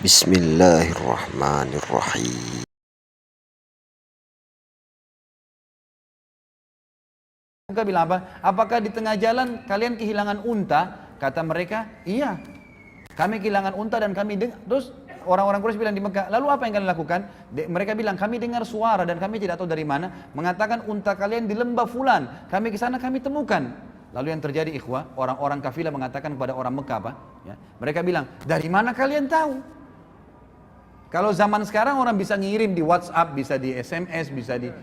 Bismillahirrahmanirrahim. Mereka bilang apa? Apakah di tengah jalan kalian kehilangan unta? Kata mereka, iya. Kami kehilangan unta dan kami dengar. Terus orang-orang Quraisy bilang di Mekah, lalu apa yang kalian lakukan? Mereka bilang, kami dengar suara dan kami tidak tahu dari mana. Mengatakan unta kalian di lembah fulan. Kami ke sana kami temukan. Lalu yang terjadi ikhwah, orang-orang kafilah mengatakan kepada orang Mekah apa? Ya, mereka bilang, dari mana kalian tahu? Kalau zaman sekarang orang bisa ngirim di WhatsApp, bisa di SMS, bisa di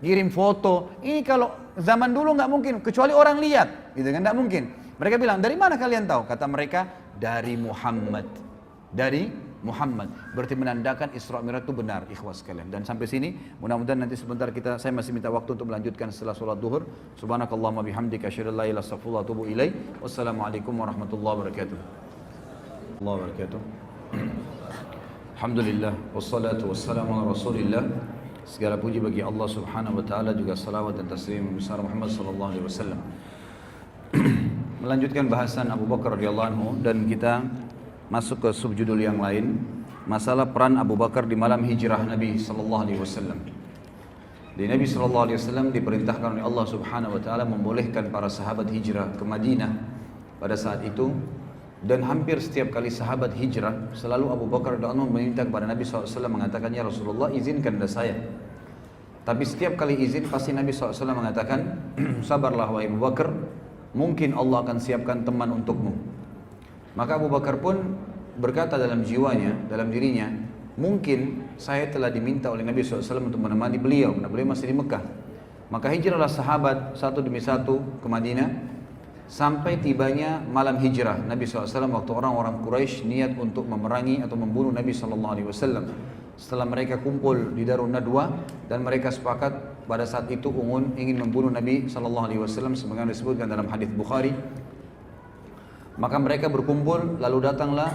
kirim foto. Ini kalau zaman dulu nggak mungkin, kecuali orang lihat, gitu kan? Nggak mungkin. Mereka bilang, dari mana kalian tahu? Kata mereka, dari Muhammad. Dari Muhammad. Berarti menandakan Isra Mi'raj itu benar, ikhwas sekalian. Dan sampai sini, mudah-mudahan nanti sebentar saya masih minta waktu untuk melanjutkan setelah sholat duhur. Subhanakallahumma bihamdika asyhadu an la ilaha illa anta astaghfiruka wa atubu ilaik. Wassalamualaikum warahmatullahi wabarakatuh. Alhamdulillah, wassalatu wassalamu ala rasulillah. Segala puji bagi Allah subhanahu wa ta'ala, juga salawat dan taslim besar Muhammad sallallahu alaihi wasallam. Melanjutkan bahasan Abu Bakar radhiyallahu anhu, dan kita masuk ke subjudul yang lain, masalah peran Abu Bakar di malam hijrah Nabi sallallahu alaihi wasallam. Di Nabi sallallahu alaihi wasallam diperintahkan oleh Allah subhanahu wa ta'ala membolehkan para sahabat hijrah ke Madinah pada saat itu. Dan hampir setiap kali sahabat hijrah, selalu Abu Bakar radhiyallahu anhu meminta kepada Nabi SAW, mengatakan, ya Rasulullah, izinkan pada saya. Tapi setiap kali izin, pasti Nabi SAW mengatakan, sabarlah wahai Abu Bakar, mungkin Allah akan siapkan teman untukmu. Maka Abu Bakar pun berkata dalam jiwanya, dalam dirinya, mungkin saya telah diminta oleh Nabi SAW untuk menemani beliau, karena beliau masih di Mekah. Maka hijrahlah sahabat satu demi satu ke Madinah, sampai tibanya malam hijrah Nabi SAW, waktu orang-orang Quraisy niat untuk memerangi atau membunuh Nabi SAW. Setelah mereka kumpul di Darun Nadwa dan mereka sepakat pada saat itu ingin membunuh Nabi SAW, sebagaimana disebutkan dalam hadis Bukhari. Maka mereka berkumpul, lalu datanglah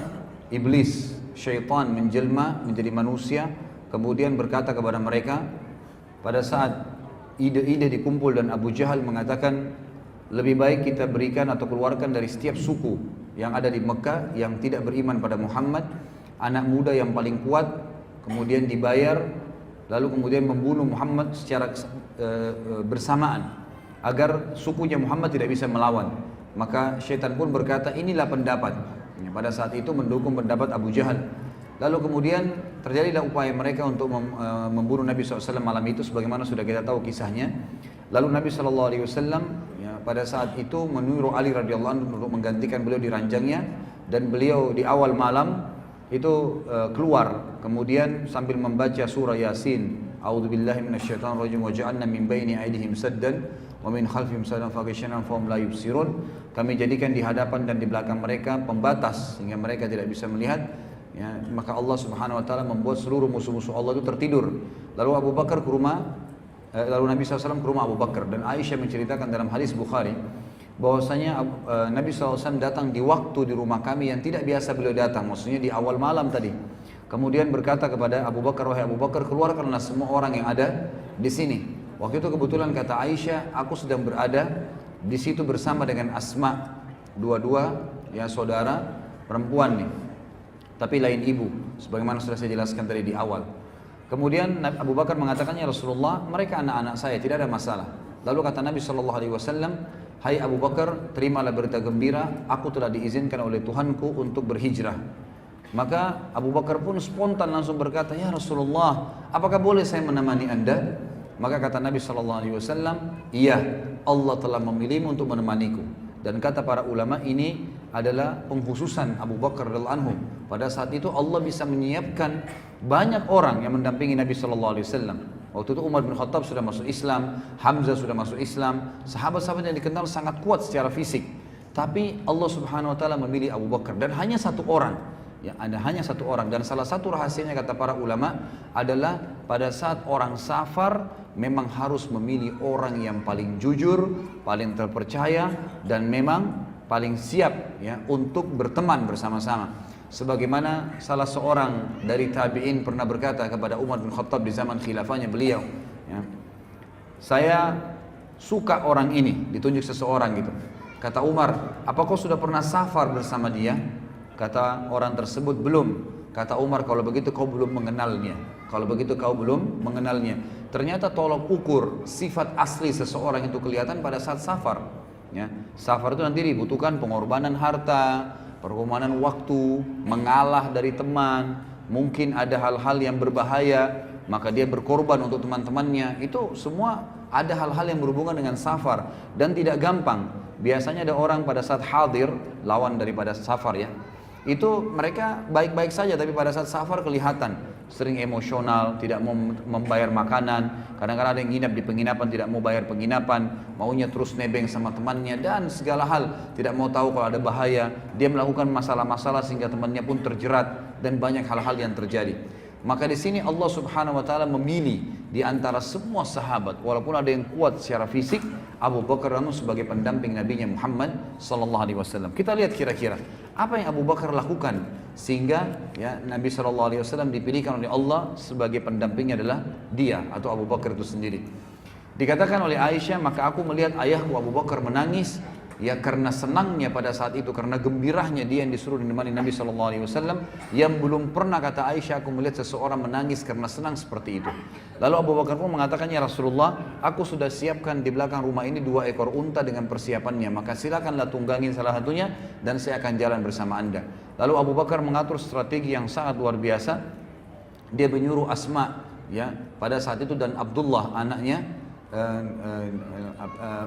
iblis, syaitan menjelma menjadi manusia, kemudian berkata kepada mereka pada saat ide-ide dikumpul, dan Abu Jahal mengatakan, lebih baik kita berikan atau keluarkan dari setiap suku yang ada di Mekah yang tidak beriman pada Muhammad, anak muda yang paling kuat, kemudian dibayar, lalu kemudian membunuh Muhammad secara bersamaan, agar sukunya Muhammad tidak bisa melawan. Maka syaitan pun berkata, inilah pendapat. Pada saat itu mendukung pendapat Abu Jahal. Lalu kemudian terjadilah upaya mereka untuk membunuh Nabi SAW malam itu, sebagaimana sudah kita tahu kisahnya. Lalu Nabi SAW pada saat itu menyuruh Ali radhiyallahu anhu untuk menggantikan beliau di ranjangnya, dan beliau di awal malam itu keluar, kemudian sambil membaca surah Yasin, a'udzubillahi minasyaitonir rajim, wa ja'alna min baini aydihim saddan wa min khalfihim saddan faghshaynahum fahum la yubsirun. Kami jadikan di hadapan dan di belakang mereka pembatas sehingga mereka tidak bisa melihat. Ya, maka Allah Subhanahu wa taala membuat seluruh musuh-musuh Allah itu tertidur. Lalu Abu Bakar ke rumah Lalu Nabi SAW ke rumah Abu Bakar, dan Aisyah menceritakan dalam hadis Bukhari bahwasanya Nabi SAW datang di waktu di rumah kami yang tidak biasa beliau datang, maksudnya di awal malam tadi. Kemudian berkata kepada Abu Bakar, wahai Abu Bakar, keluarkanlah semua orang yang ada di sini. Waktu itu kebetulan kata Aisyah, aku sedang berada di situ bersama dengan Asma, dua-dua ya saudara perempuan nih, tapi lain ibu, sebagaimana sudah saya jelaskan tadi di awal. Kemudian Abu Bakar mengatakan, ya Rasulullah, mereka anak-anak saya, tidak ada masalah. Lalu kata Nabi SAW, hai Abu Bakar, terimalah berita gembira, aku telah diizinkan oleh Tuhanku untuk berhijrah. Maka Abu Bakar pun spontan langsung berkata, ya Rasulullah, apakah boleh saya menemani anda? Maka kata Nabi SAW, iya, Allah telah memilihmu untuk menemaniku. Dan kata para ulama, ini adalah pengkhususan Abu Bakar radhiyallahu anhu. Pada saat itu Allah bisa menyiapkan banyak orang yang mendampingi Nabi SAW. Waktu itu Umar bin Khattab sudah masuk Islam, Hamzah sudah masuk Islam, sahabat-sahabat yang dikenal sangat kuat secara fisik. Tapi Allah Subhanahu wa taala memilih Abu Bakar, dan hanya satu orang. Ya, ada hanya satu orang, dan salah satu rahasianya kata para ulama adalah pada saat orang safar memang harus memilih orang yang paling jujur, paling terpercaya, dan memang paling siap ya untuk berteman bersama-sama. Sebagaimana salah seorang dari tabi'in pernah berkata kepada Umar bin Khattab di zaman khilafahnya beliau, ya, saya suka orang ini, ditunjuk seseorang gitu. Kata Umar, apa kau sudah pernah safar bersama dia? Kata orang tersebut, belum. Kata Umar, kalau begitu kau belum mengenalnya. Kalau begitu kau belum mengenalnya. Ternyata tolok ukur sifat asli seseorang itu kelihatan pada saat safar. Ya, safar itu nanti dibutuhkan pengorbanan harta, pengorbanan waktu, mengalah dari teman, mungkin ada hal-hal yang berbahaya, maka dia berkorban untuk teman-temannya. Itu semua ada hal-hal yang berhubungan dengan safar dan tidak gampang. Biasanya ada orang pada saat hadir, lawan daripada safar ya, itu mereka baik-baik saja, tapi pada saat safar kelihatan sering emosional, tidak mau membayar makanan, kadang-kadang ada yang nginap di penginapan tidak mau bayar penginapan, maunya terus nebeng sama temannya dan segala hal, tidak mau tahu kalau ada bahaya, dia melakukan masalah-masalah sehingga temannya pun terjerat dan banyak hal-hal yang terjadi. Maka di sini Allah Subhanahu wa taala memilih di antara semua sahabat, walaupun ada yang kuat secara fisik, Abu Bakar sebagai pendamping Nabi Muhammad sallallahu alaihi wasallam. Kita lihat kira-kira apa yang Abu Bakar lakukan sehingga ya Nabi sallallahu alaihi wasallam dipilihkan oleh Allah sebagai pendampingnya adalah dia atau Abu Bakar itu sendiri. Dikatakan oleh Aisyah, maka aku melihat ayahku Abu Bakar menangis ya karena senangnya pada saat itu, karena gembirahnya dia yang disuruh dinemani Nabi SAW, yang belum pernah, kata Aisyah, aku melihat seseorang menangis karena senang seperti itu. Lalu Abu Bakar pun mengatakan, ya Rasulullah, aku sudah siapkan di belakang rumah ini 2 ekor unta dengan persiapannya, maka silakanlah tunggangin salah satunya dan saya akan jalan bersama anda. Lalu Abu Bakar mengatur strategi yang sangat luar biasa. Dia menyuruh Asma ya pada saat itu dan Abdullah anaknya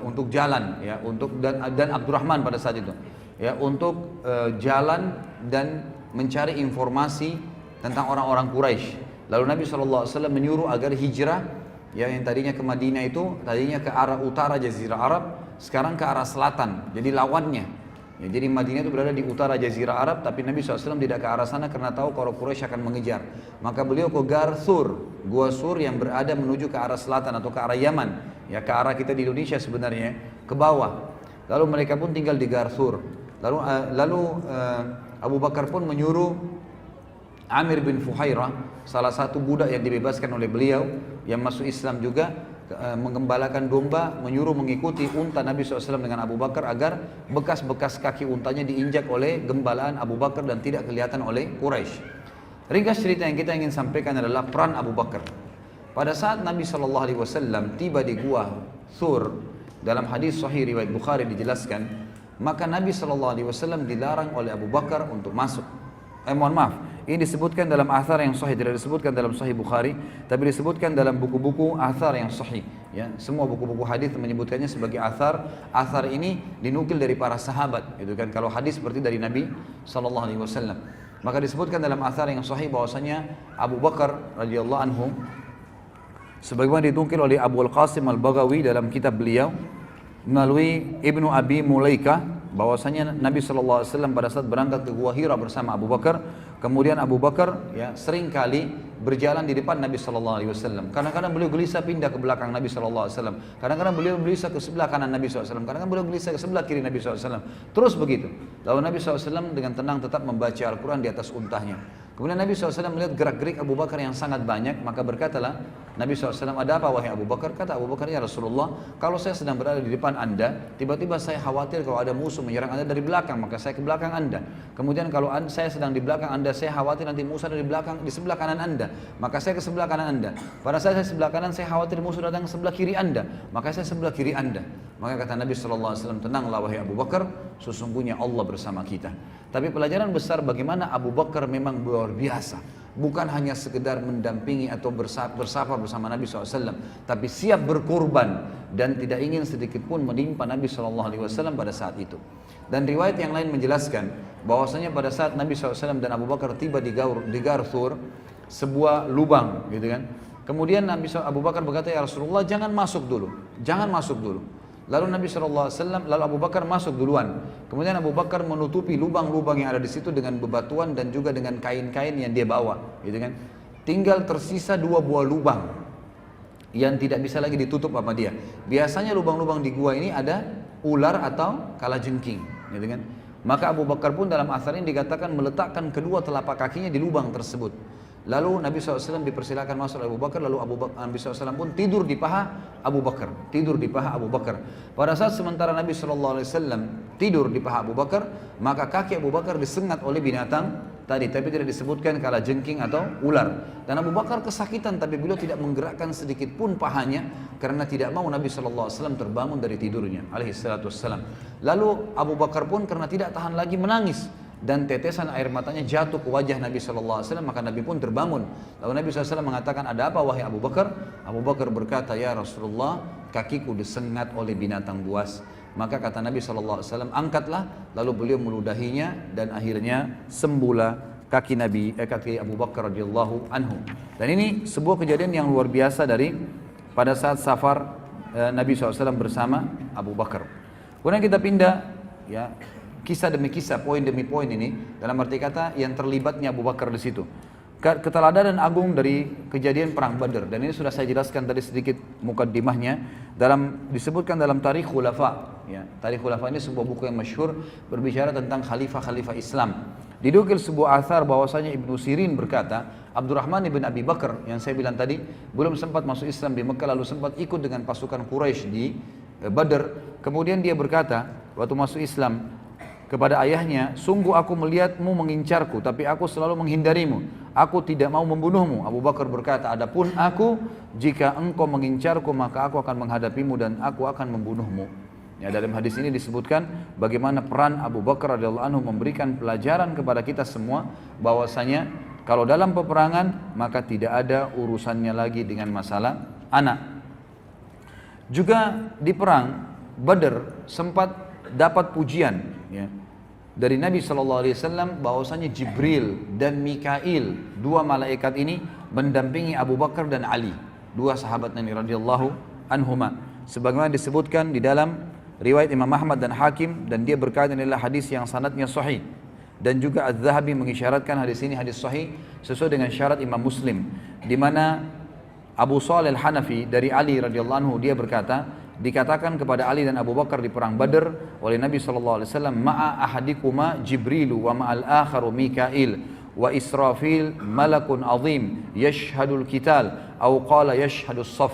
untuk jalan ya, untuk dan Abdurrahman pada saat itu ya, untuk jalan dan mencari informasi tentang orang-orang Quraisy. Lalu Nabi SAW menyuruh agar hijrah ya, yang tadinya ke Madinah itu tadinya ke arah utara Jazirah Arab, sekarang ke arah selatan, jadi lawannya ya, jadi Madinah itu berada di utara Jazirah Arab, tapi Nabi SAW tidak ke arah sana karena tahu kalau Quraisy akan mengejar. Maka beliau ke Gar Thur, Gua Sur yang berada menuju ke arah selatan atau ke arah Yaman, ya ke arah kita di Indonesia sebenarnya, ke bawah. Lalu mereka pun tinggal di Gar Thur. Lalu Abu Bakar pun menyuruh Amir bin Fuhairah, salah satu budak yang dibebaskan oleh beliau yang masuk Islam juga, menggembalakan domba, menyuruh mengikuti unta Nabi SAW dengan Abu Bakar agar bekas-bekas kaki untanya diinjak oleh gembalaan Abu Bakar dan tidak kelihatan oleh Quraisy. Ringkas cerita yang kita ingin sampaikan adalah peran Abu Bakar. Pada saat Nabi SAW tiba di Gua Thur, dalam hadis sahih riwayat Bukhari dijelaskan, maka Nabi SAW dilarang oleh Abu Bakar untuk masuk. Ini disebutkan dalam athar yang sahih, tidak disebutkan dalam sahih Bukhari, tapi disebutkan dalam buku-buku athar yang sahih. Ya, semua buku-buku hadis menyebutkannya sebagai athar. Athar ini dinukil dari para sahabat, gitu kan? Kalau hadis seperti dari Nabi SAW. Maka disebutkan dalam athar yang sahih bahwasanya Abu Bakar radhiyallahu anhu, sebagaimana dinukil oleh Abu Al-Qasim Al-Baghawi dalam kitab beliau melalui Ibnu Abi Mulaika, bahwasanya Nabi SAW pada saat berangkat ke Gua Hira bersama Abu Bakar, kemudian Abu Bakar ya sering kali berjalan di depan Nabi SAW. Kadang-kadang beliau gelisah pindah ke belakang Nabi SAW. Kadang-kadang beliau gelisah ke sebelah kanan Nabi SAW. Kadang-kadang beliau gelisah ke sebelah kiri Nabi SAW. Terus begitu. Lalu Nabi SAW dengan tenang tetap membaca Al-Quran di atas untahnya. Kemudian Nabi SAW melihat gerak-gerik Abu Bakar yang sangat banyak, maka berkatalah Nabi SAW, ada apa wahai Abu Bakar? Kata Abu Bakar, ya Rasulullah, kalau saya sedang berada di depan anda, tiba-tiba saya khawatir kalau ada musuh menyerang anda dari belakang, maka saya ke belakang anda. Kemudian kalau saya sedang di belakang anda, saya khawatir nanti musuh ada di belakang, di sebelah kanan anda, maka saya ke sebelah kanan anda. Pada saat saya sebelah kanan, saya khawatir musuh datang ke sebelah kiri anda, maka saya sebelah kiri anda. Maka kata Nabi SAW, tenanglah wahai Abu Bakar, sesungguhnya Allah bersama kita. Tapi pelajaran besar bagaimana Abu Bakar memang luar biasa. Bukan hanya sekedar mendampingi atau bersafar bersama Nabi SAW, tapi siap berkorban dan tidak ingin sedikit pun menimpa Nabi SAW pada saat itu. Dan riwayat yang lain menjelaskan bahwasanya pada saat Nabi SAW dan Abu Bakar tiba di Gar Thur, sebuah lubang, gitu kan. Kemudian Abu Bakar berkata, ya Rasulullah, jangan masuk dulu, jangan masuk dulu. Lalu Nabi SAW, lalu Abu Bakar masuk duluan. Kemudian Abu Bakar menutupi lubang-lubang yang ada di situ dengan bebatuan dan juga dengan kain-kain yang dia bawa, gitu kan. Tinggal tersisa 2 buah lubang yang tidak bisa lagi ditutup sama dia. Biasanya lubang-lubang di gua ini ada ular atau kalajengking, gitu kan. Maka Abu Bakar pun dalam asar ini dikatakan meletakkan kedua telapak kakinya di lubang tersebut. Lalu Nabi SAW dipersilakan masuk oleh Abu Bakar, lalu Nabi SAW pun tidur di paha Abu Bakar, tidur di paha Abu Bakar. Pada saat sementara Nabi SAW tidur di paha Abu Bakar, maka kaki Abu Bakar disengat oleh binatang tadi, tapi tidak disebutkan kalajengking atau ular. Dan Abu Bakar kesakitan, tapi beliau tidak menggerakkan sedikit pun pahanya karena tidak mau Nabi SAW terbangun dari tidurnya, alaihi salatu wassalam. Lalu Abu Bakar pun karena tidak tahan lagi menangis dan tetesan air matanya jatuh ke wajah Nabi SAW, maka Nabi pun terbangun. Lalu Nabi SAW mengatakan, ada apa wahai Abu Bakar? Abu Bakar berkata, ya Rasulullah, kakiku disengat oleh binatang buas. Maka kata Nabi SAW, angkatlah. Lalu beliau meludahinya dan akhirnya sembuhlah kaki kaki Abu Bakar radhiyallahu anhu. Dan ini sebuah kejadian yang luar biasa dari pada saat safar Nabi SAW bersama Abu Bakar. Kemudian kita pindah, ya, kisah demi kisah, poin demi poin ini, dalam arti kata yang terlibatnya Abu Bakar di situ. Keteladanan agung dari kejadian perang Badar, dan ini sudah saya jelaskan tadi sedikit mukaddimahnya, disebutkan dalam Tarikh Khulafa. Ya, Tarikh Khulafa ini sebuah buku yang masyhur berbicara tentang khalifah-khalifah Islam. Didukil sebuah athar bahwasanya Ibnu Sirin berkata, Abdurrahman ibn Abi Bakar yang saya bilang tadi belum sempat masuk Islam di Mekah, lalu sempat ikut dengan pasukan Quraisy di Badar. Kemudian dia berkata waktu masuk Islam kepada ayahnya, sungguh aku melihatmu mengincarku, tapi aku selalu menghindarimu. Aku tidak mau membunuhmu. Abu Bakar berkata, adapun aku, jika engkau mengincarku, maka aku akan menghadapimu dan aku akan membunuhmu. Ya, dalam hadis ini disebutkan bagaimana peran Abu Bakar radhiyallahu anhu memberikan pelajaran kepada kita semua, bahwasanya kalau dalam peperangan maka tidak ada urusannya lagi dengan masalah anak. Juga di perang Badar sempat dapat pujian, ya, dari Nabi SAW bahwasanya Jibril dan Mikail, dua malaikat ini mendampingi Abu Bakar dan Ali, dua sahabat Nabi radhiyallahu anhuma, sebagaimana disebutkan di dalam riwayat Imam Ahmad dan Hakim, dan dia berkata inilah hadis yang sanadnya sahih, dan juga Az-Zahabi mengisyaratkan hadis ini hadis sahih sesuai dengan syarat Imam Muslim, di mana Abu Shalih Al-Hanafi dari Ali radhiyallahu anhu, dia berkata, dikatakan kepada Ali dan Abu Bakar di perang Badar oleh Nabi SAW, ma'a ahadikuma Jibrilu wa ma'al akharu Mikail wa Israfil malakun azim yashhadul kital au qala yashhadus saf.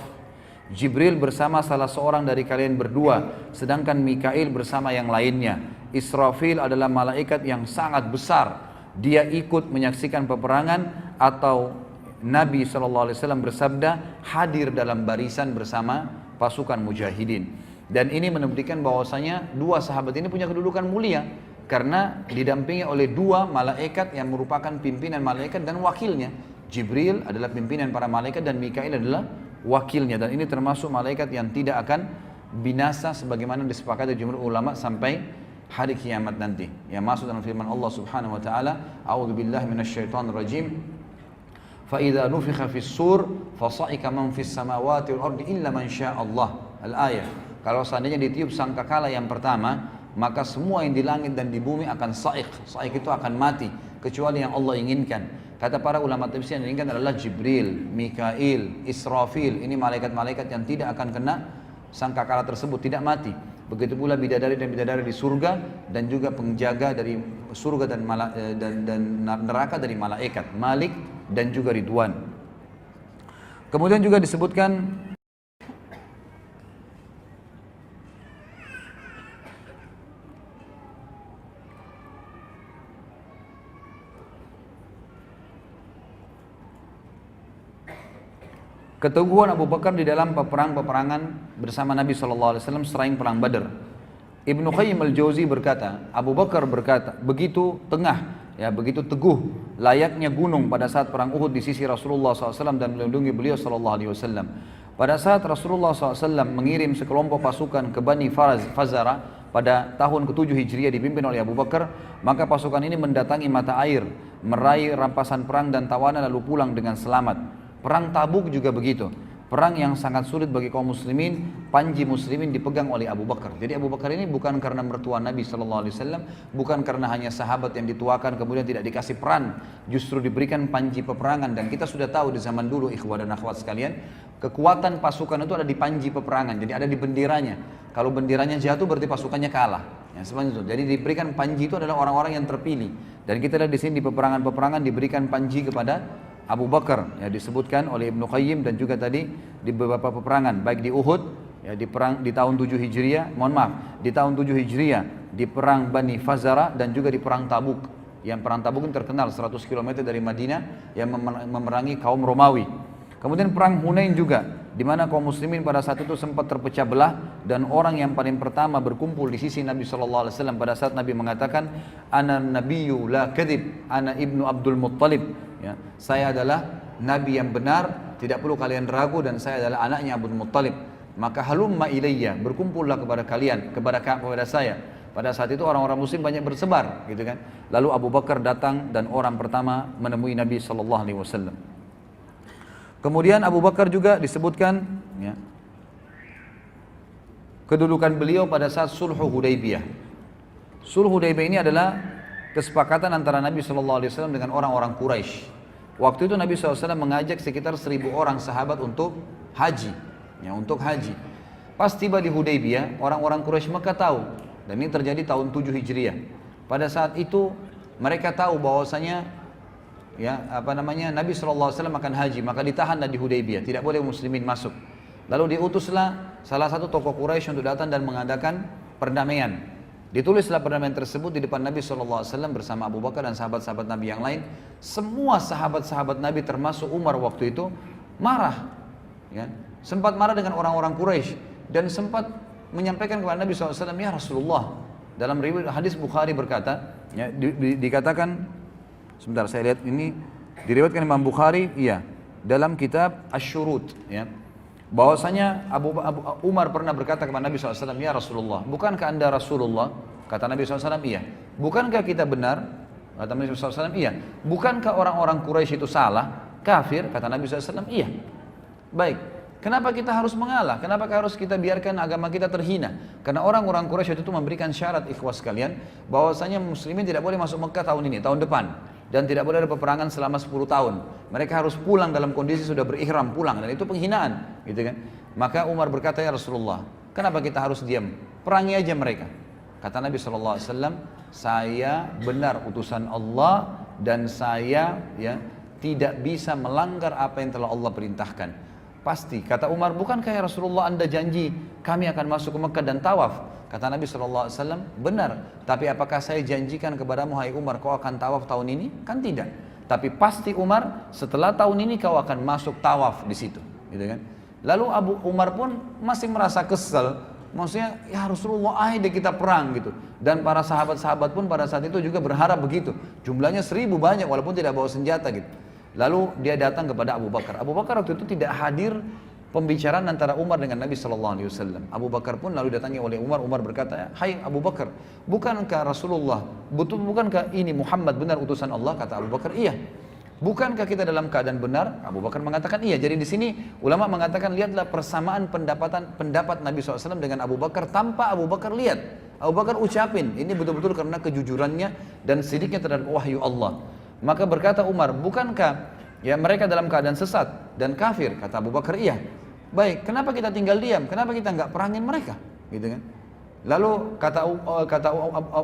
Jibril bersama salah seorang dari kalian berdua, sedangkan Mikail bersama yang lainnya. Israfil adalah malaikat yang sangat besar, dia ikut menyaksikan peperangan, atau Nabi SAW bersabda, hadir dalam barisan bersama pasukan mujahidin. Dan ini menunjukkan bahwasanya dua sahabat ini punya kedudukan mulia karena didampingi oleh dua malaikat yang merupakan pimpinan malaikat dan wakilnya. Jibril adalah pimpinan para malaikat dan Mikail adalah wakilnya, dan ini termasuk malaikat yang tidak akan binasa sebagaimana disepakati jumhur ulama sampai hari kiamat nanti. Yang masuk dalam firman Allah Subhanahu wa taala, a'udzubillahi minasyaitonir rajim. فَإِذَا نُفِخَ فِي الصُّورِ فَصَعِقَ مَنْ فِي السَّمَاوَاتِ وَالْأَرْضِ إِلَّا مَنْ شَاءَ اللَّهُ. Al-ayah. Kalau seandainya ditiup sangkakala yang pertama, maka semua yang di langit dan di bumi akan sa'iq. Sa'iq itu akan mati, kecuali yang Allah inginkan. Kata para ulama tafsir, yang diinginkan adalah Jibril, Mikail, Israfil. Ini malaikat-malaikat yang tidak akan kena sangkakala tersebut, tidak mati. Begitu pula bidadari dan bidadari di surga, dan juga penjaga dari surga dan neraka dari malaikat, Malik dan juga Ridwan. Kemudian juga disebutkan keteguhan Abu Bakar di dalam peperangan bersama Nabi SAW selain perang Badar. Ibnu Qayyim al-Jauzi berkata, Abu Bakar berkata, begitu teguh layaknya gunung pada saat perang Uhud di sisi Rasulullah SAW dan melindungi beliau SAW. Pada saat Rasulullah SAW mengirim sekelompok pasukan ke Bani Fazara pada tahun ke-7 Hijriah dipimpin oleh Abu Bakar, maka pasukan ini mendatangi mata air, meraih rampasan perang dan tawanan lalu pulang dengan selamat. Perang Tabuk juga begitu. Perang yang sangat sulit bagi kaum muslimin, panji muslimin dipegang oleh Abu Bakar. Jadi Abu Bakar ini bukan karena mertua Nabi SAW, bukan karena hanya sahabat yang dituakan kemudian tidak dikasih peran, justru diberikan panji peperangan. Dan kita sudah tahu di zaman dulu, ikhwah dan akhwat sekalian, kekuatan pasukan itu ada di panji peperangan, jadi ada di benderanya. Kalau benderanya jatuh berarti pasukannya kalah. Ya, seperti itu. Jadi diberikan panji itu adalah orang-orang yang terpilih. Dan kita lihat di sini di peperangan-peperangan diberikan panji kepada Abu Bakar, ya, disebutkan oleh Ibnu Qayyim dan juga tadi di beberapa peperangan, baik di Uhud, ya, di perang di tahun 7 Hijriah, di tahun 7 Hijriah di perang Bani Fazara dan juga di perang Tabuk. yang perang Tabuk ini terkenal 100 km dari Madinah yang memerangi kaum Romawi. Kemudian perang Hunain juga, di mana kaum muslimin pada saat itu sempat terpecah belah dan orang yang paling pertama berkumpul di sisi Nabi SAW pada saat Nabi mengatakan ana nabiyyu la kadhib, ana ibnu Abdul Muttalib, ya, saya adalah Nabi yang benar, tidak perlu kalian ragu, dan saya adalah anaknya Abdul Muttalib. Maka halumma ilayya, berkumpullah kepada kalian, kepada saya. Pada saat itu orang-orang muslim banyak bersebar, gitu kan. Lalu Abu Bakar datang dan orang pertama menemui Nabi SAW. Kemudian Abu Bakar juga disebutkan, ya, kedudukan beliau pada saat Sulhu Hudaybiyah. Sulhu Hudaybiyah ini adalah kesepakatan antara Nabi SAW dengan orang-orang Quraisy. Waktu itu Nabi SAW mengajak sekitar 1.000 orang sahabat untuk haji, ya, untuk haji. Pas tiba di Hudaybiyah, orang-orang Quraisy Mekah tahu, dan ini terjadi tahun 7 Hijriah. Pada saat itu mereka tahu bahwasanya, ya, Nabi SAW akan haji, maka ditahanlah di Hudaybiyah, tidak boleh muslimin masuk. Lalu diutuslah salah satu tokoh Quraisy untuk datang dan mengadakan perdamaian. Ditulislah perdamaian tersebut di depan Nabi SAW bersama Abu Bakar dan sahabat-sahabat Nabi yang lain. Semua sahabat-sahabat Nabi termasuk Umar waktu itu marah, ya, sempat marah dengan orang-orang Quraisy dan sempat menyampaikan kepada Nabi SAW, ya Rasulullah, dalam riwayat hadis Bukhari berkata, ya, dikatakan, sebentar saya lihat ini diriwayatkan Imam Bukhari, iya, dalam kitab Asy-Syurut, ya, bahwasanya Umar pernah berkata kepada Nabi SAW, ya Rasulullah, bukankah anda Rasulullah? Kata Nabi SAW, iya. Bukankah kita benar? Kata Nabi SAW, iya. Bukankah orang-orang Quraisy itu salah, kafir? Kata Nabi SAW, iya. Baik. Kenapa kita harus mengalah? Kenapa harus kita biarkan agama kita terhina? Karena orang-orang Quraisy itu memberikan syarat, ikhwas sekalian, bahwasanya muslimin tidak boleh masuk Mekah tahun ini, tahun depan, dan tidak boleh ada peperangan selama 10 tahun. Mereka harus pulang dalam kondisi sudah berihram pulang, dan itu penghinaan, gitu kan? Maka Umar berkata, ya Rasulullah, kenapa kita harus diam? Perangi aja mereka. Kata Nabi SAW, saya benar utusan Allah dan saya, ya, tidak bisa melanggar apa yang telah Allah perintahkan. Pasti, kata Umar, bukankah ya Rasulullah anda janji kami akan masuk ke Mekah dan tawaf? Kata Nabi SAW, benar, tapi apakah saya janjikan kepadamu, hai Umar, kau akan tawaf tahun ini? Kan tidak. Tapi pasti Umar, setelah tahun ini kau akan masuk tawaf di situ, gitu kan? Lalu Abu Umar pun masih merasa kesal, maksudnya, ya Rasulullah, ayo kita perang gitu. Dan para sahabat-sahabat pun pada saat itu juga berharap begitu. Jumlahnya 1.000 banyak, walaupun tidak bawa senjata gitu. Lalu dia datang kepada Abu Bakar. Abu Bakar waktu itu tidak hadir pembicaraan antara Umar dengan Nabi SAW. Abu Bakar pun lalu datangi oleh Umar. Umar berkata, hai Abu Bakar, bukankah Rasulullah, bukankah ini Muhammad benar utusan Allah? Kata Abu Bakar, iya. Bukankah kita dalam keadaan benar? Abu Bakar mengatakan iya. Jadi di sini ulama mengatakan, lihatlah persamaan pendapat Nabi SAW dengan Abu Bakar tanpa Abu Bakar lihat. Abu Bakar ucapin, ini betul-betul karena kejujurannya dan sidiknya terhadap wahyu Allah. Maka berkata Umar, bukankah ya mereka dalam keadaan sesat dan kafir? Kata Abu Bakar, iya. Baik, kenapa kita tinggal diam? Kenapa kita nggak perangin mereka? Gitu kan? Lalu kata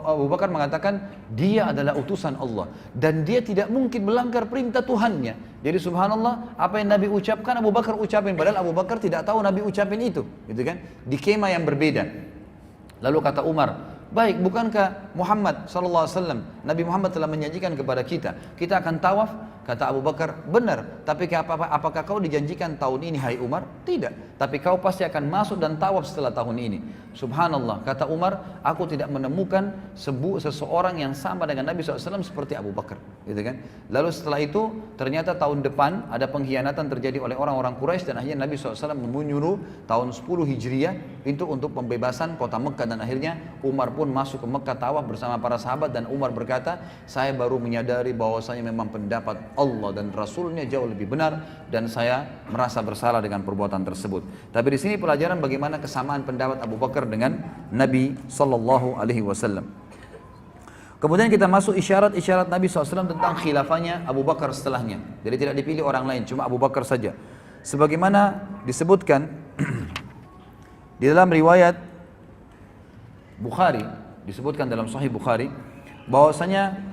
Abu Bakar mengatakan, dia adalah utusan Allah dan dia tidak mungkin melanggar perintah Tuhannya. Jadi subhanallah, apa yang Nabi ucapkan Abu Bakar ucapin, padahal Abu Bakar tidak tahu Nabi ucapin itu, gitu kan? Di kemah yang berbeda. Lalu kata Umar, baik, bukankah Muhammad SAW, Nabi Muhammad telah menjanjikan kepada kita akan tawaf? Kata Abu Bakar, benar, tapi apakah kau dijanjikan tahun ini, hai Umar? Tidak, tapi kau pasti akan masuk dan tawaf setelah tahun ini. Subhanallah, kata Umar, aku tidak menemukan seseorang yang sama dengan Nabi SAW seperti Abu Bakar, gitu kan? Lalu setelah itu, ternyata tahun depan ada pengkhianatan terjadi oleh orang-orang Quraisy dan akhirnya Nabi SAW menyuruh tahun 10 Hijriah itu untuk pembebasan kota Mekah, dan akhirnya Umar pun masuk ke Mekah tawaf bersama para sahabat. Dan Umar berkata, saya baru menyadari bahwasanya memang pendapat Allah dan Rasulnya jauh lebih benar, dan saya merasa bersalah dengan perbuatan tersebut. Tapi di sini pelajaran bagaimana kesamaan pendapat Abu Bakar dengan Nabi Sallallahu Alaihi Wasallam. Kemudian kita masuk isyarat-isyarat Nabi SAW tentang khilafahnya Abu Bakar setelahnya. Jadi tidak dipilih orang lain, cuma Abu Bakar saja. Sebagaimana disebutkan di dalam riwayat Bukhari, disebutkan dalam Sahih Bukhari, bahwasanya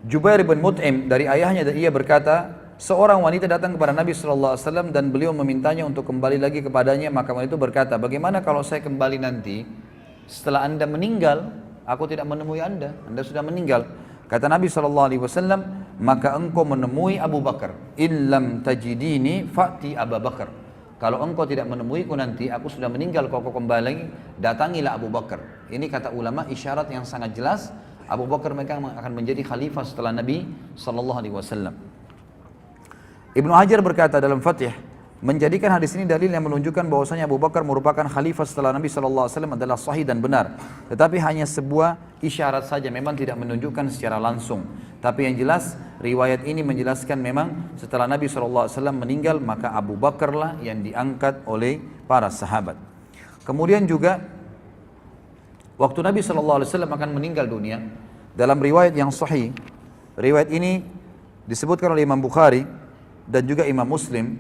Jubair bin Mut'im dari ayahnya, dan ia berkata, seorang wanita datang kepada Nabi SAW dan beliau memintanya untuk kembali lagi kepadanya. Maka wanita itu berkata, bagaimana kalau saya kembali nanti setelah anda meninggal, aku tidak menemui anda sudah meninggal. Kata Nabi SAW, maka engkau menemui Abu Bakar. Illam tajidini fa'ti Abu Bakar. Kalau engkau tidak menemuiku nanti, aku sudah meninggal, kalau kau kembali, datangilah Abu Bakar. Ini kata ulama isyarat yang sangat jelas, Abu Bakar mereka akan menjadi khalifah setelah Nabi SAW. Ibnu Hajar berkata dalam Fathih, menjadikan hadis ini dalil yang menunjukkan bahwasanya Abu Bakar merupakan khalifah setelah Nabi SAW adalah sahih dan benar. Tetapi hanya sebuah isyarat saja, memang tidak menunjukkan secara langsung. Tapi yang jelas, riwayat ini menjelaskan memang setelah Nabi SAW meninggal, maka Abu Bakarlah yang diangkat oleh para sahabat. Kemudian juga, waktu Nabi SAW akan meninggal dunia, dalam riwayat yang sahih, riwayat ini disebutkan oleh Imam Bukhari dan juga Imam Muslim,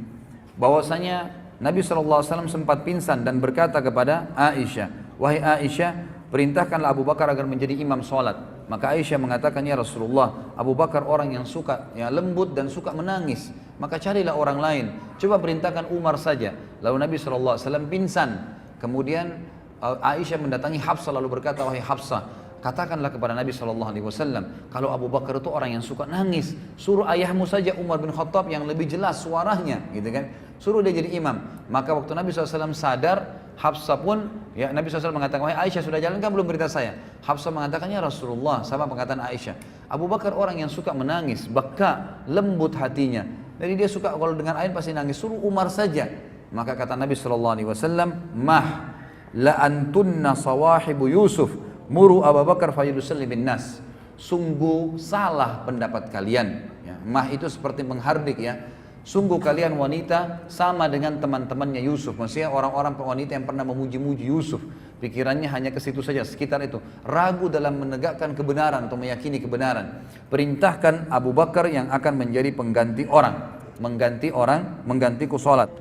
bahwasanya Nabi SAW sempat pingsan dan berkata kepada Aisyah, wahai Aisyah, perintahkanlah Abu Bakar agar menjadi imam sholat. Maka Aisyah mengatakan, ya Rasulullah, Abu Bakar orang yang suka, yang lembut dan suka menangis, maka carilah orang lain, coba perintahkan Umar saja. Lalu Nabi SAW pingsan. Kemudian Aisyah mendatangi Hafsah lalu berkata, wahai Hafsah, katakanlah kepada Nabi SAW, kalau Abu Bakar itu orang yang suka nangis, suruh ayahmu saja Umar bin Khattab yang lebih jelas suaranya, gitu kan? Suruh dia jadi imam. Maka waktu Nabi SAW sadar, Hafsah pun, ya Nabi SAW mengatakan, wahai Aisyah, sudah jalan kan belum berita saya? Hafsah mengatakan, ya Rasulullah, sama perkataan Aisyah, Abu Bakar orang yang suka menangis, baka, lembut hatinya. Jadi dia suka kalau dengan air pasti nangis, suruh Umar saja. Maka kata Nabi SAW, mah la antunna sawahibu Yusuf muru Abu Bakar fayusalli bin nas. Sungguh salah pendapat kalian, ya, mah itu seperti menghardik, ya. Sungguh kalian wanita sama dengan teman-temannya Yusuf. Maksudnya orang-orang wanita yang pernah memuji-muji Yusuf, pikirannya hanya ke situ saja, sekitar itu, ragu dalam menegakkan kebenaran atau meyakini kebenaran. Perintahkan Abu Bakar yang akan menjadi pengganti orang, menggantiku sholat.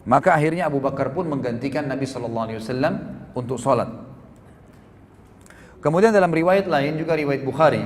Maka akhirnya Abu Bakar pun menggantikan Nabi SAW untuk sholat. Kemudian dalam riwayat lain, juga riwayat Bukhari,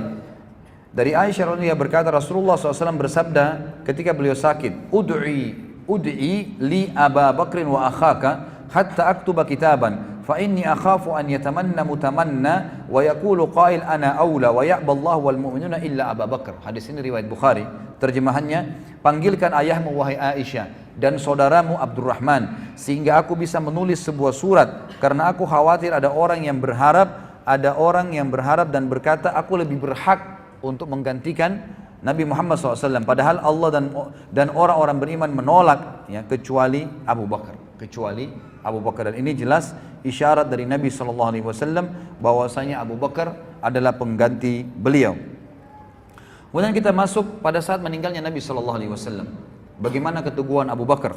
dari Aisyah radhiyallahu berkata, Rasulullah SAW bersabda ketika beliau sakit, ud'i li Aba Bakrin wa akhaka hatta aktuba kitaban fa inni akhafu an yatamanna mutamanna wa yaqulu qail ana aula wa ya'ba Allah wal mu'minuna illa Aba Bakr. Hadis ini riwayat Bukhari. Terjemahannya, panggilkan ayahmu wahai Aisyah dan saudaramu Abdurrahman sehingga aku bisa menulis sebuah surat, karena aku khawatir ada orang yang berharap dan berkata aku lebih berhak untuk menggantikan Nabi Muhammad SAW, padahal Allah dan orang-orang beriman menolak, ya, kecuali Abu Bakar. Dan ini jelas isyarat dari Nabi SAW bahwasanya Abu Bakar adalah pengganti beliau. Kemudian kita masuk pada saat meninggalnya Nabi SAW. Bagaimana keteguhan Abu Bakar?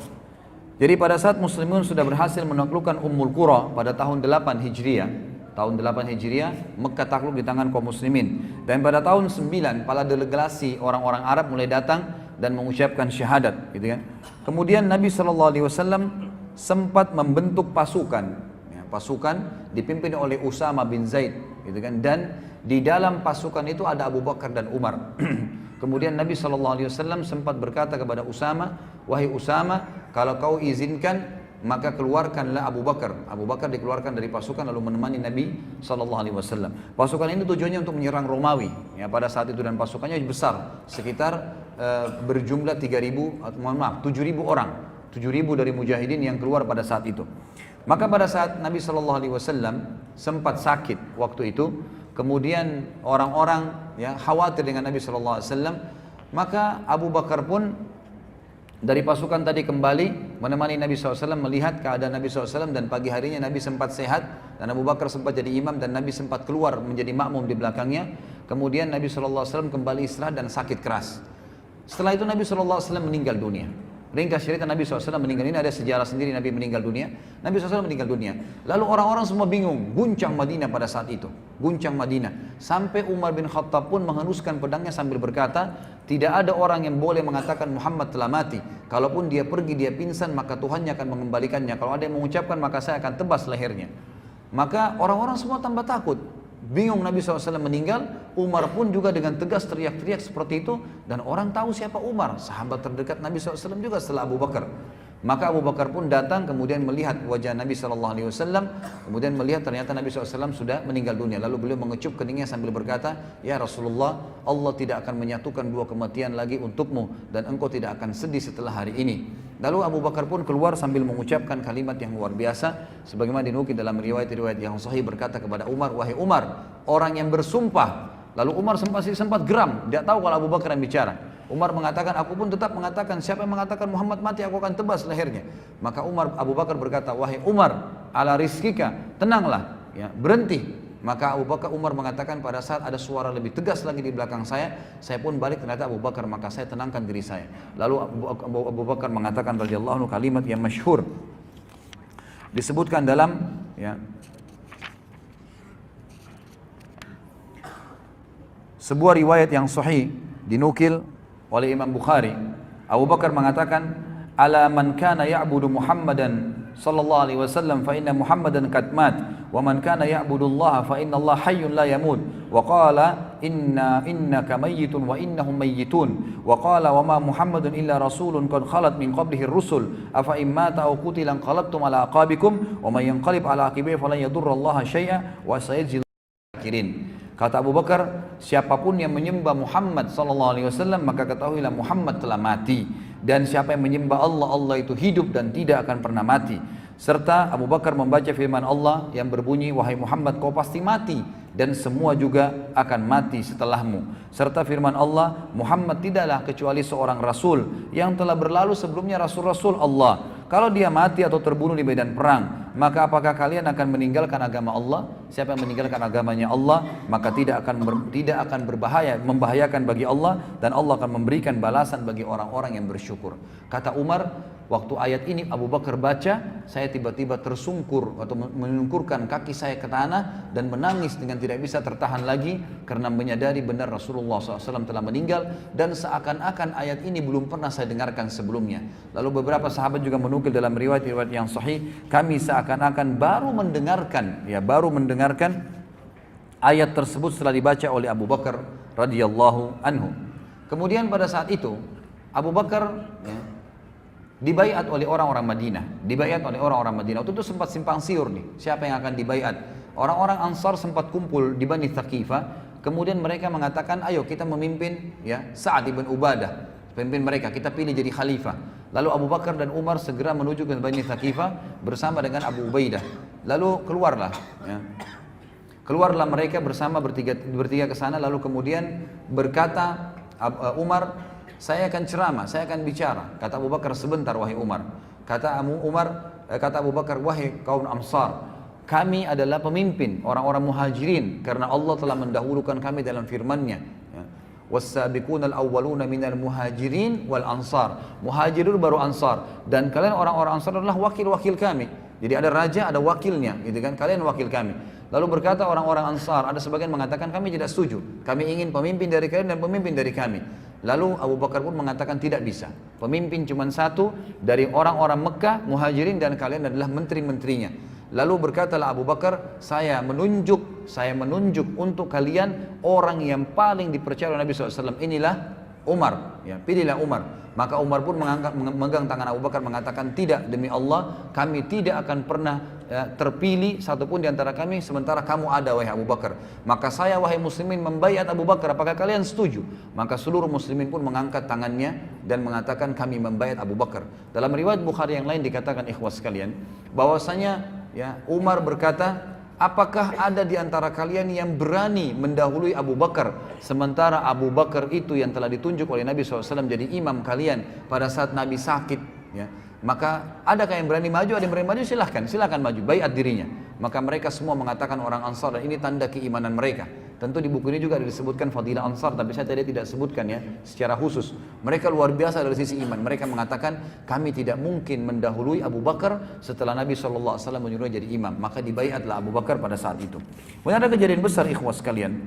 Jadi pada saat muslimun sudah berhasil menaklukkan Ummul Qura pada tahun 8 Hijriah, Mekah takluk di tangan kaum muslimin. Dan pada tahun 9 para delegasi orang-orang Arab mulai datang dan mengucapkan syahadat, gitu kan. Kemudian Nabi SAW sempat membentuk pasukan, ya, pasukan dipimpin oleh Usama bin Zaid, gitu kan. Dan di dalam pasukan itu ada Abu Bakar dan Umar. Kemudian Nabi SAW sempat berkata kepada Usama, wahai Usama, kalau kau izinkan maka keluarkanlah Abu Bakar. Abu Bakar dikeluarkan dari pasukan lalu menemani Nabi SAW. Pasukan ini tujuannya untuk menyerang Romawi, ya, pada saat itu, dan pasukannya besar, sekitar berjumlah 7.000 orang, 7.000 dari mujahidin yang keluar pada saat itu. Maka pada saat Nabi SAW sempat sakit waktu itu, kemudian orang-orang, ya, khawatir dengan Nabi SAW, maka Abu Bakar pun dari pasukan tadi kembali menemani Nabi SAW, melihat keadaan Nabi SAW, dan pagi harinya Nabi sempat sehat dan Abu Bakar sempat jadi imam dan Nabi sempat keluar menjadi makmum di belakangnya. Kemudian Nabi SAW kembali istirahat dan sakit keras. Setelah itu Nabi SAW meninggal dunia. Ringkas cerita, Nabi SAW meninggal, ini ada sejarah sendiri Nabi meninggal dunia. Nabi SAW meninggal dunia. Lalu orang-orang semua bingung, guncang Madinah pada saat itu. Guncang Madinah. Sampai Umar bin Khattab pun menghunuskan pedangnya sambil berkata, tidak ada orang yang boleh mengatakan Muhammad telah mati. Kalaupun dia pergi, dia pingsan, maka Tuhannya akan mengembalikannya. Kalau ada yang mengucapkan, maka saya akan tebas lehernya. Maka orang-orang semua tambah takut. Bingung Nabi SAW meninggal, Umar pun juga dengan tegas teriak-teriak seperti itu, dan orang tahu siapa Umar, sahabat terdekat Nabi SAW juga setelah Abu Bakar. Maka Abu Bakar pun datang kemudian melihat wajah Nabi SAW, kemudian melihat ternyata Nabi SAW sudah meninggal dunia. Lalu beliau mengecup keningnya sambil berkata, "Ya Rasulullah, Allah tidak akan menyatukan dua kematian lagi untukmu dan engkau tidak akan sedih setelah hari ini." Lalu Abu Bakar pun keluar sambil mengucapkan kalimat yang luar biasa, sebagaimana dinukil dalam riwayat-riwayat yang sahih, berkata kepada Umar, "Wahai Umar, orang yang bersumpah." Lalu Umar sempat geram, tidak tahu kalau Abu Bakar yang bicara. Umar mengatakan, "Aku pun tetap mengatakan, siapa yang mengatakan Muhammad mati, aku akan tebas lehernya." Maka Abu Bakar berkata, "Wahai Umar, ala rizkika, tenanglah, ya, berhenti." Maka Umar mengatakan, pada saat ada suara lebih tegas lagi di belakang saya pun balik, ternyata Abu Bakar, maka saya tenangkan diri saya. Lalu Abu Bakar mengatakan radhiyallahu anhu kalimat yang masyhur, disebutkan dalam, ya, sebuah riwayat yang sahih dinukil oleh Imam Bukhari. Abu Bakar mengatakan, "Ala man kana ya'budu Muhammadan sallallahu alaihi wasallam fa inna Muhammadan qad mat wa man kana ya'budu Allah fa inna Allah hayyun la yamut wa qala innaka mayyitun wa innahum mayyitun wa qala wa ma Muhammadun illa rasulun qad khalat min qablihi ar-rusul afa in mata aw qutila qalabtum ala aqabikum wa man yanqalib ala aqibihi falan yadurra Allah syai'a wa sayajzil syakirin." Kata Abu Bakar, siapapun yang menyembah Muhammad SAW, maka ketahuilah Muhammad telah mati. Dan siapa yang menyembah Allah, Allah itu hidup dan tidak akan pernah mati. Serta Abu Bakar membaca firman Allah yang berbunyi, "Wahai Muhammad, kau pasti mati dan semua juga akan mati setelahmu." Serta firman Allah, "Muhammad tidaklah kecuali seorang rasul yang telah berlalu sebelumnya rasul-rasul Allah. Kalau dia mati atau terbunuh di medan perang, maka apakah kalian akan meninggalkan agama Allah? Siapa yang meninggalkan agamanya Allah, maka tidak akan membahayakan bagi Allah, dan Allah akan memberikan balasan bagi orang-orang yang bersyukur." Kata Umar, waktu ayat ini Abu Bakar baca, saya tiba-tiba tersungkur atau menungkurkan kaki saya ke tanah dan menangis dengan tidak bisa tertahan lagi karena menyadari benar Rasulullah SAW telah meninggal dan seakan-akan ayat ini belum pernah saya dengarkan sebelumnya. Lalu beberapa sahabat juga menukil dalam riwayat-riwayat yang sahih, kami seakan-akan baru mendengarkan ayat tersebut setelah dibaca oleh Abu Bakar radhiyallahu anhu. Kemudian pada saat itu Abu Bakar, ya, dibaiat oleh orang-orang Madinah. Waktu itu sempat simpang siur nih, siapa yang akan dibaiat. Orang-orang Ansar sempat kumpul di Bani Thaqifah. Kemudian mereka mengatakan, "Ayo kita memimpin, ya, Sa'ad ibn Ubadah, pemimpin mereka, kita pilih jadi khalifah." Lalu Abu Bakar dan Umar segera menuju ke Bani Thaqifah bersama dengan Abu Ubaidah. Lalu keluarlah mereka bersama bertiga ke sana. Lalu kemudian berkata Umar, "Saya akan ceramah, saya akan bicara." Kata Abu Bakar, "Sebentar wahai Umar." Kata Abu Bakar, "Wahai kaum Ansar, kami adalah pemimpin orang-orang muhajirin karena Allah telah mendahulukan kami dalam firman-Nya. Was-sabiqunal awwaluna minal muhajirin wal ansar." Muhajirun baru ansar, dan kalian orang-orang ansar adalah wakil-wakil kami. Jadi ada raja, ada wakilnya, gitu kan? Kalian wakil kami. Lalu berkata orang-orang ansar, ada sebagian mengatakan kami tidak setuju. Kami ingin pemimpin dari kalian dan pemimpin dari kami. Lalu Abu Bakar pun mengatakan tidak bisa. Pemimpin cuma satu dari orang-orang Mekah, muhajirin, dan kalian adalah menteri-menterinya. Lalu berkatalah Abu Bakar, saya menunjuk untuk kalian orang yang paling dipercaya oleh Nabi SAW. Inilah Umar, ya, pilihlah Umar. Maka Umar pun memegang tangan Abu Bakar mengatakan, "Tidak, demi Allah kami tidak akan pernah terpilih satupun di antara kami sementara kamu ada, wahai Abu Bakar. Maka saya, wahai muslimin, membaiat Abu Bakar, apakah kalian setuju?" Maka seluruh muslimin pun mengangkat tangannya dan mengatakan, "Kami membaiat Abu Bakar." Dalam riwayat Bukhari yang lain dikatakan, ikhwas sekalian, bahwasanya, ya, Umar berkata, "Apakah ada di antara kalian yang berani mendahului Abu Bakar sementara Abu Bakar itu yang telah ditunjuk oleh Nabi SAW jadi imam kalian pada saat Nabi sakit, ya? Maka adakah yang berani maju? Ada yang berani maju? Silahkan maju, baiat dirinya." Maka mereka semua mengatakan orang Ansar, dan ini tanda keimanan mereka. Tentu di buku ini juga disebutkan fadilah Ansar, tapi saya tadi tidak sebutkan, ya, secara khusus. Mereka luar biasa dari sisi iman. Mereka mengatakan kami tidak mungkin mendahului Abu Bakar setelah Nabi SAW menyuruhnya jadi imam. Maka dibaiatlah Abu Bakar pada saat itu. Kemudian ada kejadian besar, ikhwas sekalian.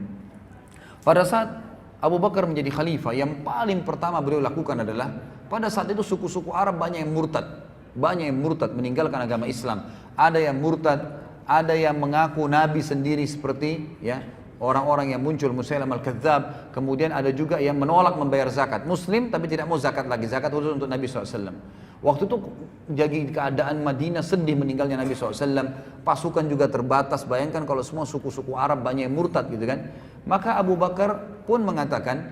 Pada saat Abu Bakar menjadi khalifah, yang paling pertama beliau lakukan adalah, pada saat itu suku-suku Arab banyak yang murtad, meninggalkan agama Islam. Ada yang murtad, ada yang mengaku nabi sendiri seperti, ya, orang-orang yang muncul Musailam al-Kadzab. Kemudian ada juga yang menolak membayar zakat, muslim tapi tidak mau zakat lagi, zakat khusus untuk Nabi SAW. Waktu itu jadi keadaan Madinah sedih meninggalnya Nabi SAW, pasukan juga terbatas, bayangkan kalau semua suku-suku Arab banyak yang murtad gitu kan. Maka Abu Bakar pun mengatakan,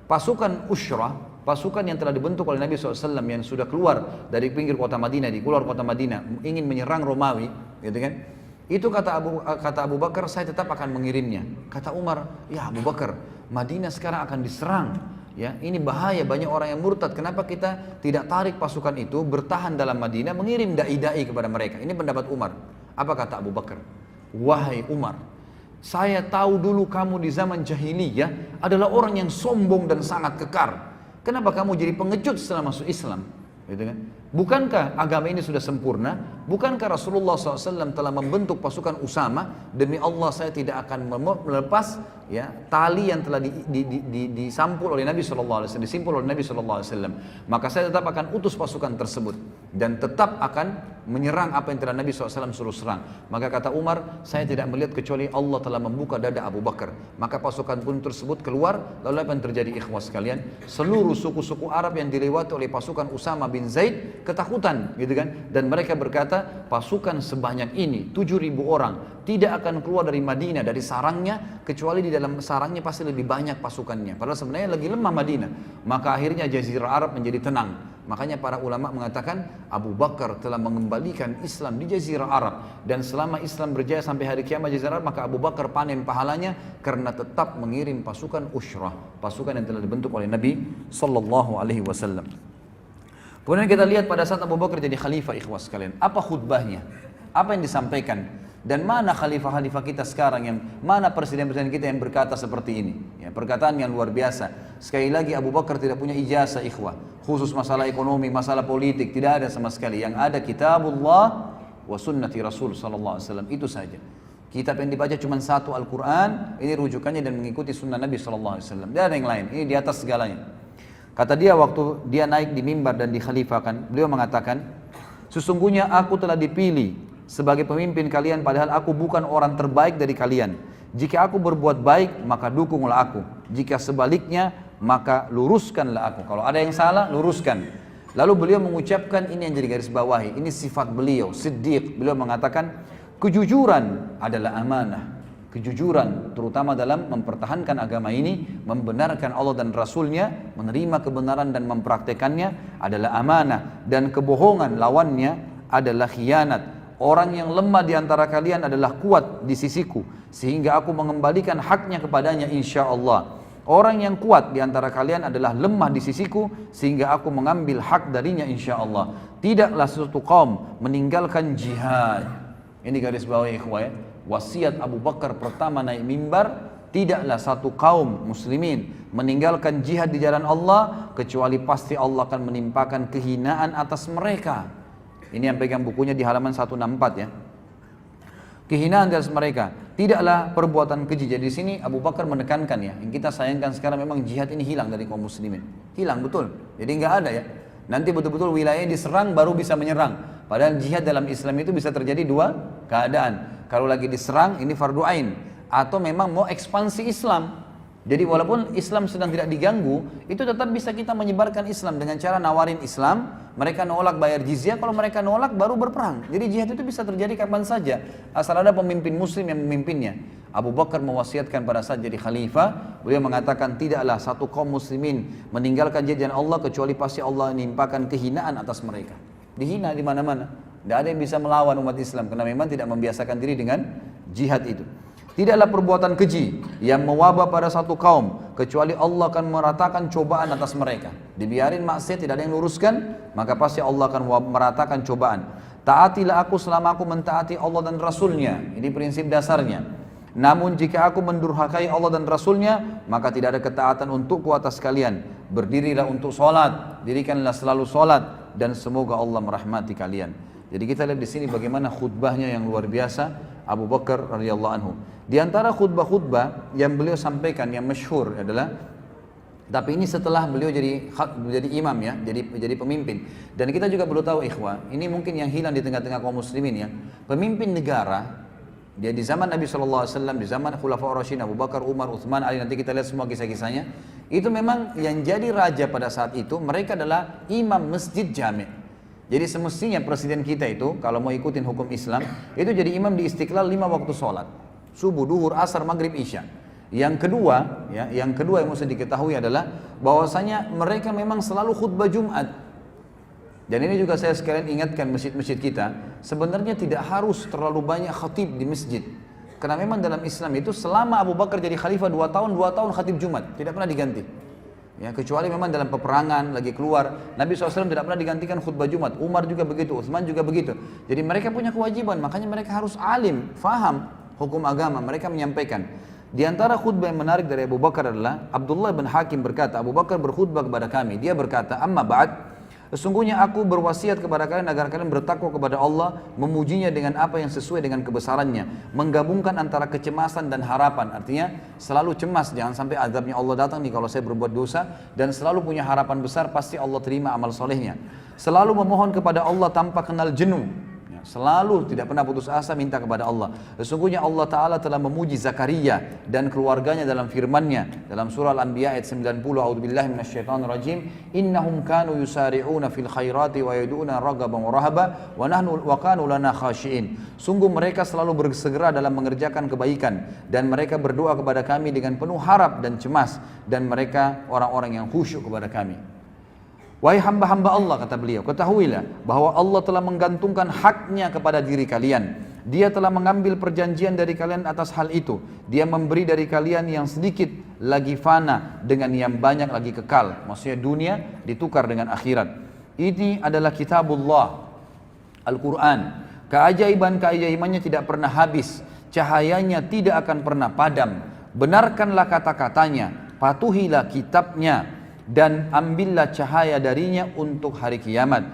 pasukan Ushrah, pasukan yang telah dibentuk oleh Nabi SAW yang sudah keluar dari pinggir kota Madinah, di keluar kota Madinah, ingin menyerang Romawi gitu kan. Itu kata Abu Bakar, saya tetap akan mengirimnya. Kata Umar, ya Abu Bakar, Madinah sekarang akan diserang. Ya, ini bahaya, banyak orang yang murtad. Kenapa kita tidak tarik pasukan itu, bertahan dalam Madinah, mengirim dai-dai kepada mereka? Ini pendapat Umar. Apa kata Abu Bakar? Wahai Umar, saya tahu dulu kamu di zaman jahiliyah adalah orang yang sombong dan sangat kekar. Kenapa kamu jadi pengecut setelah masuk Islam? Gitu kan? Bukankah agama ini sudah sempurna? Bukankah Rasulullah SAW telah membentuk pasukan Usama? Demi Allah saya tidak akan melepas ya tali yang telah disampul oleh Nabi SAW, disimpul oleh Nabi SAW. Maka saya tetap akan utus pasukan tersebut dan tetap akan menyerang apa yang telah Nabi SAW suruh serang. Maka kata Umar, saya tidak melihat kecuali Allah telah membuka dada Abu Bakar. Maka pasukan pun tersebut keluar. Lalu apa yang terjadi ikhwah sekalian? Seluruh suku-suku Arab yang dilewati oleh pasukan Usama bin Zaid ketakutan gitu kan, dan mereka berkata, pasukan sebanyak ini 7.000 orang tidak akan keluar dari Madinah, dari sarangnya, kecuali di dalam sarangnya pasti lebih banyak pasukannya, padahal sebenarnya lagi lemah Madinah. Maka akhirnya Jazirah Arab menjadi tenang. Makanya para ulama mengatakan Abu Bakar telah mengembalikan Islam di Jazirah Arab, dan selama Islam berjaya sampai hari kiamat Jazirah Arab, maka Abu Bakar panen pahalanya karena tetap mengirim pasukan Ushrah, pasukan yang telah dibentuk oleh Nabi Sallallahu Alaihi Wasallam. Kemudian kita lihat pada saat Abu Bakar jadi khalifah, ikhwah sekalian, apa khutbahnya, apa yang disampaikan, dan mana khalifah-khalifah kita sekarang, yang mana presiden-presiden kita yang berkata seperti ini, ya, perkataan yang luar biasa. Sekali lagi Abu Bakar tidak punya ijazah, ikhwah, khusus masalah ekonomi, masalah politik, tidak ada sama sekali. Yang ada kitabullah wa sunnati Rasul Sallallahu Alaihi Wasallam, itu saja. Kitab yang dibaca cuma satu, Al-Quran, ini rujukannya dan mengikuti sunnah Nabi Sallallahu Alaihi Wasallam. Tidak ada yang lain, ini di atas segalanya. Kata dia waktu dia naik di mimbar dan dikhalifahkan, beliau mengatakan, sesungguhnya aku telah dipilih sebagai pemimpin kalian padahal aku bukan orang terbaik dari kalian. Jika aku berbuat baik, maka dukunglah aku. Jika sebaliknya, maka luruskanlah aku. Kalau ada yang salah, luruskan. Lalu beliau mengucapkan, ini yang jadi garis bawahi, ini sifat beliau, Siddiq. Beliau mengatakan, kejujuran adalah amanah. Kejujuran terutama dalam mempertahankan agama ini, membenarkan Allah dan Rasulnya, menerima kebenaran dan mempraktekannya adalah amanah, dan kebohongan lawannya adalah khianat. Orang yang lemah di antara kalian adalah kuat di sisiku, sehingga aku mengembalikan haknya kepadanya insya Allah. Orang yang kuat di antara kalian adalah lemah di sisiku, sehingga aku mengambil hak darinya insya Allah. Tidaklah suatu kaum meninggalkan jihad. Ini garis bawah ikhwah ya. Wasiat Abu Bakar pertama naik mimbar, tidaklah satu kaum muslimin meninggalkan jihad di jalan Allah, kecuali pasti Allah akan menimpakan kehinaan atas mereka. Ini yang pegang bukunya di halaman 164 ya. Kehinaan atas mereka, tidaklah perbuatan keji. Jadi di sini Abu Bakar menekankan ya, yang kita sayangkan sekarang memang jihad ini hilang dari kaum muslimin. Hilang betul, jadi nggak ada ya. Nanti betul-betul wilayahnya diserang baru bisa menyerang. Padahal jihad dalam Islam itu bisa terjadi dua keadaan. Kalau lagi diserang, ini fardu ain, atau memang mau ekspansi Islam. Jadi walaupun Islam sedang tidak diganggu, itu tetap bisa kita menyebarkan Islam dengan cara nawarin Islam. Mereka nolak bayar jizyah, kalau mereka nolak baru berperang. Jadi jihad itu bisa terjadi kapan saja, asal ada pemimpin muslim yang memimpinnya. Abu Bakar mewasiatkan pada saat jadi khalifah, beliau mengatakan tidaklah satu kaum muslimin meninggalkan jihad Allah kecuali pasti Allah menimpakan kehinaan atas mereka. Dihina di mana-mana. Tidak ada yang bisa melawan umat Islam karena memang tidak membiasakan diri dengan jihad itu. Tidaklah perbuatan keji yang mewabah pada satu kaum kecuali Allah akan meratakan cobaan atas mereka. Dibiarin maksiat tidak ada yang luruskan, maka pasti Allah akan meratakan cobaan. Taatilah aku selama aku mentaati Allah dan Rasulnya. Ini prinsip dasarnya. Namun jika aku mendurhakai Allah dan Rasulnya, maka tidak ada ketaatan untukku atas kalian. Berdirilah untuk sholat, dirikanlah selalu sholat, dan semoga Allah merahmati kalian. Jadi kita lihat di sini bagaimana khutbahnya yang luar biasa Abu Bakar radhiyallahu anhu. Di antara khutbah-khutbah yang beliau sampaikan yang masyhur adalah, tapi ini setelah beliau jadi imam ya, jadi pemimpin. Dan kita juga perlu tahu ikhwah, ini mungkin yang hilang di tengah-tengah kaum muslimin ya. Pemimpin negara dia di zaman Nabi SAW, di zaman Khulafaur Rasyidin Abu Bakar, Umar, Utsman, Ali, nanti kita lihat semua kisah-kisahnya. Itu memang yang jadi raja pada saat itu mereka adalah imam masjid jami'. Jadi semestinya presiden kita itu kalau mau ikutin hukum Islam itu jadi imam di Istiqlal 5 waktu sholat, subuh, duhur, asar, maghrib, isya. Yang kedua yang mesti diketahui adalah bahwasanya mereka memang selalu khutbah Jumat. Dan ini juga saya sekalian ingatkan masjid-masjid kita, sebenarnya tidak harus terlalu banyak khatib di masjid. Karena memang dalam Islam itu selama Abu Bakar jadi khalifah 2 tahun khatib Jumat, tidak pernah diganti. Ya, kecuali memang dalam peperangan lagi keluar, Nabi SAW tidak pernah digantikan khutbah Jumat. Umar juga begitu, Utsman juga begitu. Jadi mereka punya kewajiban, makanya mereka harus alim, faham hukum agama, mereka menyampaikan. Di antara khutbah yang menarik dari Abu Bakar adalah Abdullah bin Hakim berkata, Abu Bakar berkhutbah kepada kami, dia berkata, amma ba'd, sesungguhnya aku berwasiat kepada kalian agar kalian bertakwa kepada Allah, memujinya dengan apa yang sesuai dengan kebesarannya, menggabungkan antara kecemasan dan harapan. Artinya selalu cemas, jangan sampai azabnya Allah datang nih kalau saya berbuat dosa, dan selalu punya harapan besar, pasti Allah terima amal solehnya. Selalu memohon kepada Allah tanpa kenal jenuh, selalu tidak pernah putus asa minta kepada Allah. Sesungguhnya Allah Ta'ala telah memuji Zakaria dan keluarganya dalam firman-Nya dalam surah Al-Anbiya ayat 90, a'udzubillahi minasyaitonirrajim, innahum kanu yusari'una fil khairati wa yad'una raghaban wa rahaba wa kanu lana khashi'in. Sungguh mereka selalu bersegera dalam mengerjakan kebaikan dan mereka berdoa kepada kami dengan penuh harap dan cemas, dan mereka orang-orang yang khusyuk kepada kami. Wahai hamba-hamba Allah, kata beliau, ketahuilah bahwa Allah telah menggantungkan haknya kepada diri kalian. Dia telah mengambil perjanjian dari kalian atas hal itu. Dia memberi dari kalian yang sedikit lagi fana dengan yang banyak lagi kekal. Maksudnya dunia ditukar dengan akhirat. Ini adalah kitabullah, Al-Quran. Keajaiban-keajaibannya tidak pernah habis. Cahayanya tidak akan pernah padam. Benarkanlah kata-katanya, patuhilah kitabnya, dan ambillah cahaya darinya untuk hari kiamat.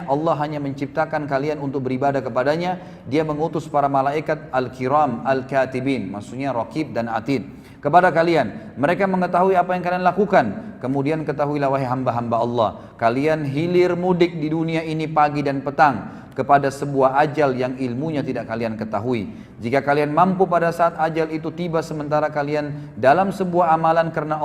Allah hanya menciptakan kalian untuk beribadah kepadanya. Dia mengutus para malaikat al-kiram al-katibin, maksudnya raqib dan atid, kepada kalian. Mereka mengetahui apa yang kalian lakukan. Kemudian ketahuilah wahai hamba-hamba Allah, kalian hilir mudik di dunia ini pagi dan petang kepada sebuah ajal yang ilmunya tidak kalian ketahui. Jika kalian mampu pada saat ajal itu tiba sementara kalian dalam sebuah amalan karena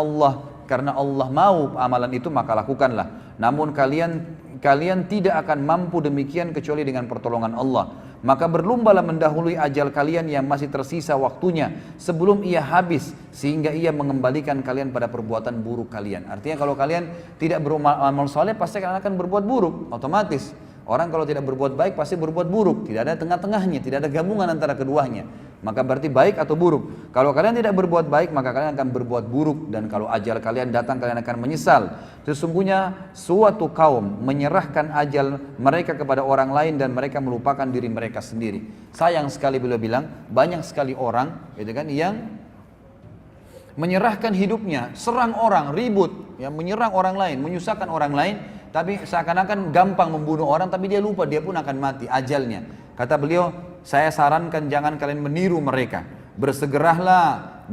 Allah mau amalan itu, maka lakukanlah. Namun kalian tidak akan mampu demikian kecuali dengan pertolongan Allah. Maka berlombalah mendahului ajal kalian yang masih tersisa waktunya sebelum ia habis, sehingga ia mengembalikan kalian pada perbuatan buruk kalian. Artinya kalau kalian tidak beramal soleh, pasti kalian akan berbuat buruk, otomatis. Orang kalau tidak berbuat baik pasti berbuat buruk, tidak ada tengah-tengahnya, tidak ada gabungan antara keduanya. Maka berarti baik atau buruk. Kalau kalian tidak berbuat baik, maka kalian akan berbuat buruk, dan kalau ajal kalian datang, kalian akan menyesal. Sesungguhnya suatu kaum menyerahkan ajal mereka kepada orang lain dan mereka melupakan diri mereka sendiri. Sayang sekali beliau bilang, banyak sekali orang gitu kan, yang menyerahkan hidupnya, serang orang, ribut, yang menyerang orang lain, menyusahkan orang lain, tapi seakan-akan gampang membunuh orang, tapi dia lupa dia pun akan mati ajalnya. Kata beliau, saya sarankan jangan kalian meniru mereka. Bersegeralah,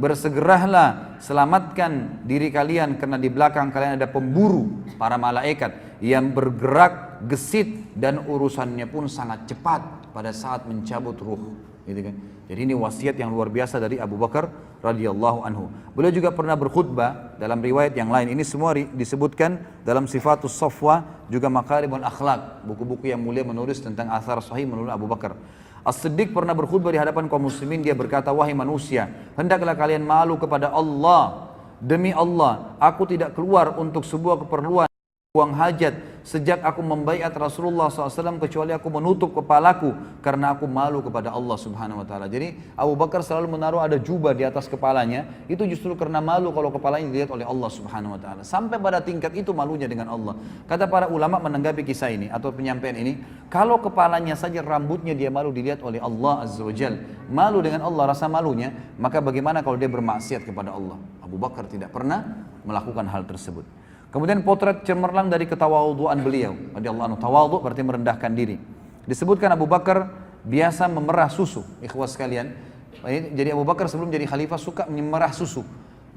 selamatkan diri kalian, karena di belakang kalian ada pemburu, para malaikat yang bergerak gesit dan urusannya pun sangat cepat pada saat mencabut ruh. Gitu kan? Jadi ini wasiat yang luar biasa dari Abu Bakar radhiyallahu anhu. Beliau juga pernah berkhutbah dalam riwayat yang lain. Ini semua disebutkan dalam Sifatus Safwa, juga Makarimul Akhlaq, buku-buku yang mulia menulis tentang athar sahih menurut Abu Bakar. As-Siddiq pernah berkhutbah di hadapan kaum muslimin. Dia berkata, wahai manusia, hendaklah kalian malu kepada Allah. Demi Allah, aku tidak keluar untuk sebuah keperluan, buang hajat sejak aku membaiat Rasulullah SAW, kecuali aku menutup kepalaku karena aku malu kepada Allah Subhanahu Wa Taala. Jadi Abu Bakar selalu menaruh ada jubah di atas kepalanya, itu justru karena malu kalau kepalanya dilihat oleh Allah Subhanahu Wa Taala. Sampai pada tingkat itu malunya dengan Allah. Kata para ulama menanggapi kisah ini atau penyampaian ini, kalau kepalanya saja, rambutnya dia malu dilihat oleh Allah Azza wa Jal, malu dengan Allah rasa malunya, maka bagaimana kalau dia bermaksiat kepada Allah? Abu Bakar tidak pernah melakukan hal tersebut. Kemudian potret cemerlang dari ketawaduan beliau radhiyallahu anhu. Tawadhu berarti merendahkan diri. Disebutkan Abu Bakar biasa memerah susu, ikhwas sekalian. Jadi Abu Bakar sebelum jadi khalifah suka memerah susu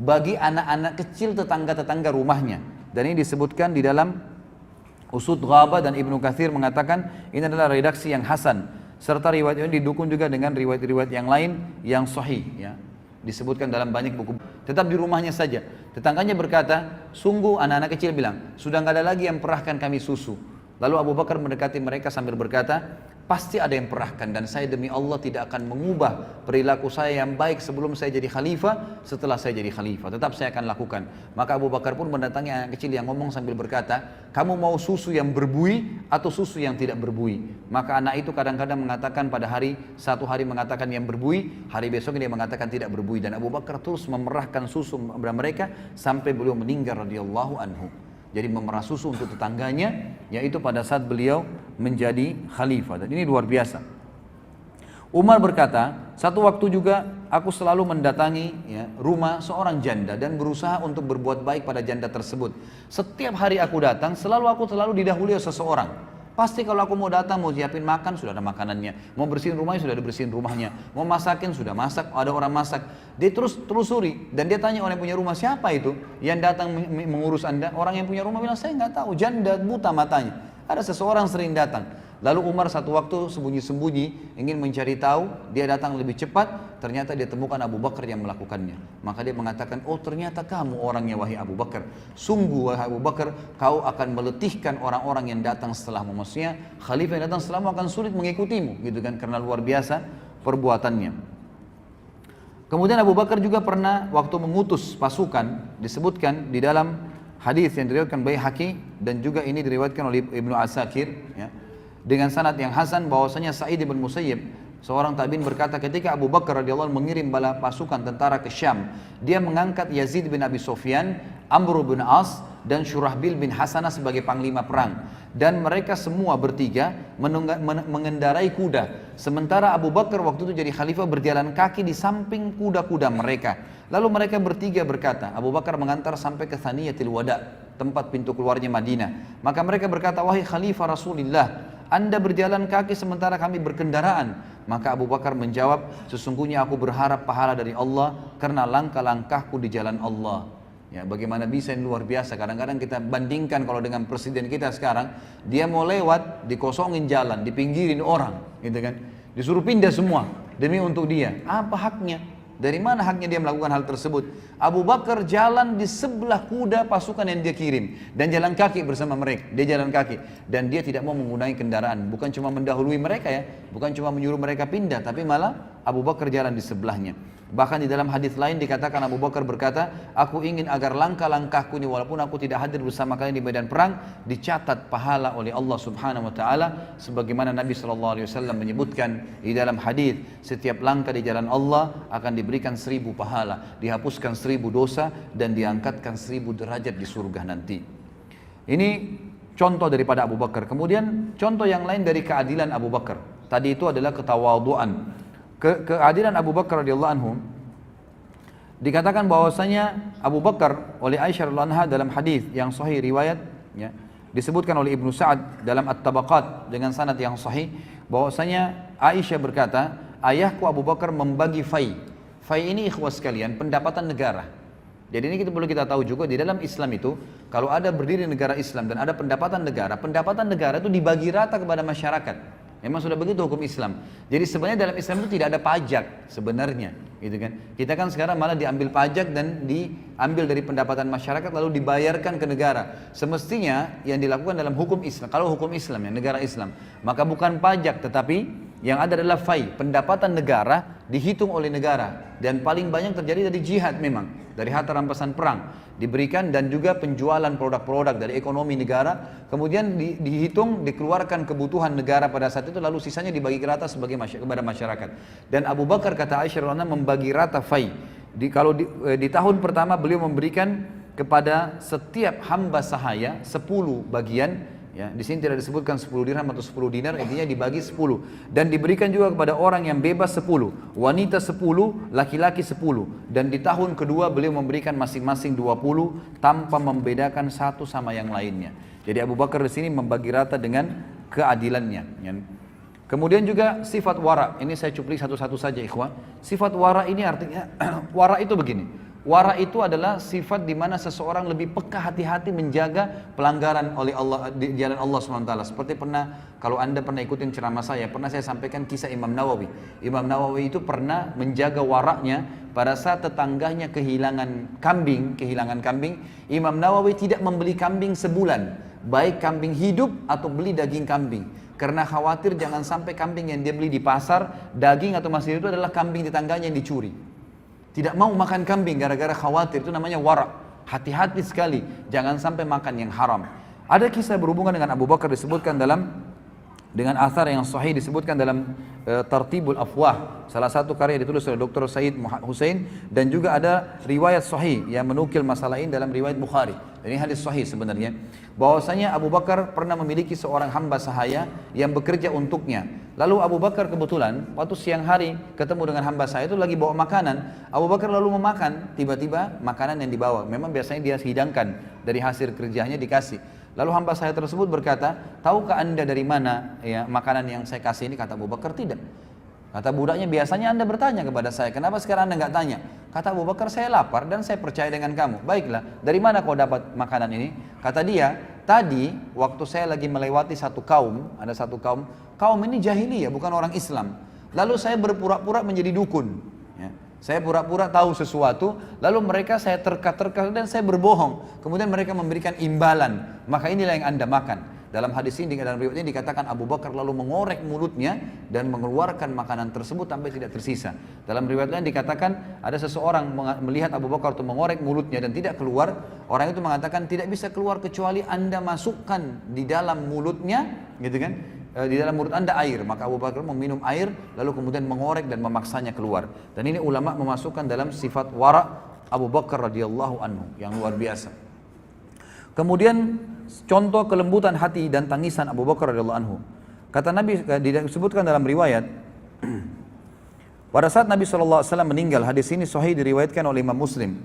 bagi anak-anak kecil tetangga-tetangga rumahnya. Dan ini disebutkan di dalam Usud Ghabah, dan Ibnu Katsir mengatakan ini adalah redaksi yang hasan, serta riwayat ini didukung juga dengan riwayat-riwayat yang lain yang sahih, ya. Disebutkan dalam banyak buku. Tetap di rumahnya saja. Tetangganya berkata, sungguh anak-anak kecil bilang, sudah nggak ada lagi yang perahkan kami susu. Lalu Abu Bakar mendekati mereka sambil berkata, pasti ada yang perahkan dan saya demi Allah tidak akan mengubah perilaku saya yang baik sebelum saya jadi khalifah, setelah saya jadi khalifah tetap saya akan lakukan. Maka Abu Bakar pun mendatangi anak kecil yang ngomong sambil berkata, kamu mau susu yang berbuih atau susu yang tidak berbuih? Maka anak itu kadang-kadang mengatakan pada satu hari mengatakan yang berbuih, hari besoknya dia mengatakan tidak berbuih, dan Abu Bakar terus memerahkan susu kepada mereka sampai beliau meninggal radhiyallahu anhu. Jadi memerah susu untuk tetangganya, yaitu pada saat beliau menjadi khalifah. Dan ini luar biasa. Umar berkata, satu waktu juga aku selalu mendatangi rumah seorang janda dan berusaha untuk berbuat baik pada janda tersebut. Setiap hari aku datang, aku selalu didahului oleh seseorang. Pasti kalau aku mau datang, mau siapin makan, sudah ada makanannya. Mau bersihin rumahnya, sudah ada bersihin rumahnya. Mau masakin, sudah masak, ada orang masak. Dia terus telusuri, dan dia tanya orang yang punya rumah, siapa itu yang datang mengurus anda? Orang yang punya rumah bilang, saya nggak tahu, janda buta matanya. Ada seseorang sering datang. Lalu Umar satu waktu sembunyi-sembunyi ingin mencari tahu, dia datang lebih cepat, ternyata dia temukan Abu Bakar yang melakukannya. Maka dia mengatakan, oh ternyata kamu orangnya wahai Abu Bakar. Sungguh wahai Abu Bakar, kau akan meletihkan orang-orang yang datang setelahmu. Maksudnya khalifah yang datang setelahmu akan sulit mengikutimu, gitu kan, karena luar biasa perbuatannya. Kemudian Abu Bakar juga pernah waktu mengutus pasukan, disebutkan di dalam hadis yang diriwayatkan Baihaqi dan juga ini diriwayatkan oleh Ibnu Asakir, ya, dengan sanad yang hasan bahwasanya Sa'id bin Musayyib seorang tabi'in berkata, ketika Abu Bakar radhiyallahu anhu mengirim bala pasukan tentara ke Syam, dia mengangkat Yazid bin Abi Sufyan, Amr bin As dan Syurahbil bin Hasanah sebagai panglima perang, dan mereka semua bertiga mengendarai kuda, sementara Abu Bakar waktu itu jadi khalifah berjalan kaki di samping kuda-kuda mereka. Lalu mereka bertiga berkata, Abu Bakar mengantar sampai ke Thaniyatil Wada, tempat pintu keluarnya Madinah. Maka mereka berkata, wahai khalifah Rasulullah, anda berjalan kaki sementara kami berkendaraan. Maka Abu Bakar menjawab, sesungguhnya aku berharap pahala dari Allah karena langkah-langkahku di jalan Allah. Ya, bagaimana bisa, ini luar biasa. Kadang-kadang kita bandingkan kalau dengan presiden kita sekarang, dia mau lewat, dikosongin jalan, dipinggirin orang, gitu kan. Disuruh pindah semua demi untuk dia. Apa haknya? Dari mana haknya dia melakukan hal tersebut? Abu Bakar jalan di sebelah kuda pasukan yang dia kirim dan jalan kaki bersama mereka. Dia jalan kaki dan dia tidak mau menggunakan kendaraan. Bukan cuma mendahului mereka ya, bukan cuma menyuruh mereka pindah, tapi malah Abu Bakar jalan di sebelahnya. Bahkan di dalam hadis lain dikatakan Abu Bakar berkata, aku ingin agar langkah-langkahku ini walaupun aku tidak hadir bersama kalian di medan perang, dicatat pahala oleh Allah Subhanahu wa taala, sebagaimana Nabi sallallahu alaihi wasallam menyebutkan di dalam hadis, setiap langkah di jalan Allah akan diberikan 1000 pahala, dihapuskan 1000 dosa dan diangkatkan 1000 derajat di surga nanti. Ini contoh daripada Abu Bakar. Kemudian contoh yang lain dari keadilan Abu Bakar. Tadi itu adalah ketawaduan. Keadilan Abu Bakar radhiyallahu anhu dikatakan bahwasanya Abu Bakar oleh Aisyah radhiyallahu anha dalam hadis yang sahih riwayat, ya, disebutkan oleh Ibnu Sa'ad dalam At-Tabaqat dengan sanad yang sahih bahwasanya Aisyah berkata, ayahku Abu Bakar membagi fai. Fai ini ikhwas sekalian, pendapatan negara. Jadi ini perlu kita tahu juga, di dalam Islam itu kalau ada berdiri negara Islam dan ada pendapatan negara itu dibagi rata kepada masyarakat. Memang sudah begitu hukum Islam. Jadi sebenarnya dalam Islam itu tidak ada pajak sebenarnya, gitu kan. Kita kan sekarang malah diambil pajak dan diambil dari pendapatan masyarakat lalu dibayarkan ke negara. Semestinya yang dilakukan dalam hukum Islam, kalau hukum Islam ya, negara Islam, maka bukan pajak tetapi yang ada adalah fai, pendapatan negara dihitung oleh negara, dan paling banyak terjadi dari jihad, memang dari harta rampasan perang diberikan, dan juga penjualan produk-produk dari ekonomi negara, kemudian dihitung, dikeluarkan kebutuhan negara pada saat itu, lalu sisanya dibagi rata kepada masyarakat. Dan Abu Bakar, kata Aisyah radhiyallahu anha, membagi rata fai. Kalau di tahun pertama beliau memberikan kepada setiap hamba sahaya 10 bagian. Ya, di sini tidak disebutkan 10 dirham atau 10 dinar, intinya dibagi 10, dan diberikan juga kepada orang yang bebas 10, wanita 10, laki-laki 10, dan di tahun kedua beliau memberikan masing-masing 20 tanpa membedakan satu sama yang lainnya. Jadi Abu Bakar di sini membagi rata dengan keadilannya. Ya. Kemudian juga sifat wara, ini saya cuplik satu-satu saja ikhwah. Sifat wara ini artinya wara itu begini. Wara itu adalah sifat di mana seseorang lebih peka, hati-hati menjaga pelanggaran oleh Allah di jalan Allah SWT. Seperti kalau anda pernah ikutin ceramah saya, pernah saya sampaikan kisah Imam Nawawi. Imam Nawawi itu pernah menjaga waraknya pada saat tetangganya kehilangan kambing. Imam Nawawi tidak membeli kambing sebulan. baik kambing hidup atau beli daging kambing. Karena khawatir jangan sampai kambing yang dia beli di pasar, daging atau masih itu adalah kambing tetangganya yang dicuri. Tidak mau makan kambing gara-gara khawatir, itu namanya wara'. Hati-hati sekali, jangan sampai makan yang haram. Ada kisah berhubungan dengan Abu Bakar disebutkan dengan athar yang sahih disebutkan dalam Tartibul Afwah, salah satu karya ditulis oleh Dr. Said Hussein, dan juga ada riwayat sahih yang menukil masalah ini dalam riwayat Bukhari. Ini hadis sahih sebenarnya, bahwasanya Abu Bakar pernah memiliki seorang hamba sahaya yang bekerja untuknya. Lalu Abu Bakar kebetulan waktu siang hari ketemu dengan hamba sahaya itu lagi bawa makanan. Abu Bakar lalu memakan, tiba-tiba makanan yang dibawa, memang biasanya dia hidangkan dari hasil kerjanya dikasih. Lalu hamba saya tersebut berkata, tahukah anda dari mana ya makanan yang saya kasih ini? Kata Abu Bakar, tidak. Kata budaknya, biasanya anda bertanya kepada saya, kenapa sekarang anda nggak tanya? Kata Abu Bakar, saya lapar dan saya percaya dengan kamu. Baiklah, dari mana kau dapat makanan ini? Kata dia, tadi waktu saya lagi melewati satu kaum, ada satu kaum ini jahiliyah, bukan orang Islam. Lalu saya berpura-pura menjadi dukun. Ya. Saya pura-pura tahu sesuatu, lalu mereka saya terka-terka dan saya berbohong. Kemudian mereka memberikan imbalan, maka inilah yang anda makan. Dalam hadis ini, dalam riwayat ini dikatakan Abu Bakar lalu mengorek mulutnya dan mengeluarkan makanan tersebut sampai tidak tersisa. Dalam riwayat lain dikatakan ada seseorang melihat Abu Bakar itu mengorek mulutnya dan tidak keluar. Orang itu mengatakan tidak bisa keluar kecuali anda masukkan di dalam mulutnya, gitu kan? Di dalam mulut anda air. Maka Abu Bakar meminum air lalu kemudian mengorek dan memaksanya keluar. Dan ini ulama memasukkan dalam sifat wara' Abu Bakar radhiyallahu anhu yang luar biasa. Kemudian contoh kelembutan hati dan tangisan Abu Bakar radhiyallahu anhu. Kata Nabi, disebutkan dalam riwayat pada saat Nabi SAW meninggal, hadis ini sahih diriwayatkan oleh Imam Muslim.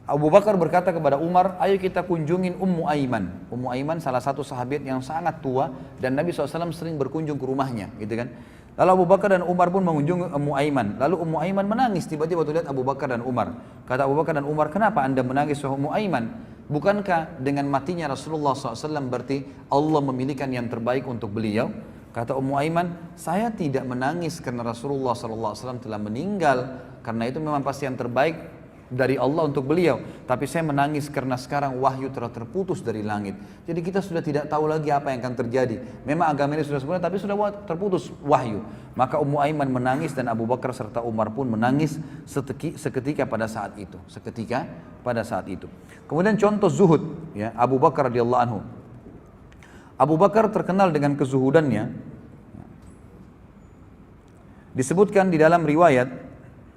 Abu Bakar berkata kepada Umar, ayo kita kunjungin Ummu Aiman. Ummu Aiman salah satu sahabat yang sangat tua dan Nabi SAW sering berkunjung ke rumahnya, gitu kan. Lalu Abu Bakar dan Umar pun mengunjungi Ummu Aiman. Lalu Ummu Aiman menangis tiba-tiba waktu lihat Abu Bakar dan Umar. Kata Abu Bakar dan Umar, kenapa anda menangis wahai Ummu Aiman? Bukankah dengan matinya Rasulullah SAW berarti Allah memilihkan yang terbaik untuk beliau? Kata Ummu Aiman, saya tidak menangis karena Rasulullah SAW telah meninggal, karena itu memang pasti yang terbaik dari Allah untuk beliau. Tapi saya menangis karena sekarang wahyu telah terputus dari langit. Jadi kita sudah tidak tahu lagi apa yang akan terjadi. Memang agama ini sudah sempurna, tapi sudah terputus wahyu. Maka Ummu Aiman menangis dan Abu Bakar serta Umar pun menangis seketika pada saat itu. Seketika pada saat itu. Kemudian contoh zuhud, ya, Abu Bakar radhiyallahu anhu. Abu Bakar terkenal dengan kezuhudannya. Disebutkan di dalam riwayat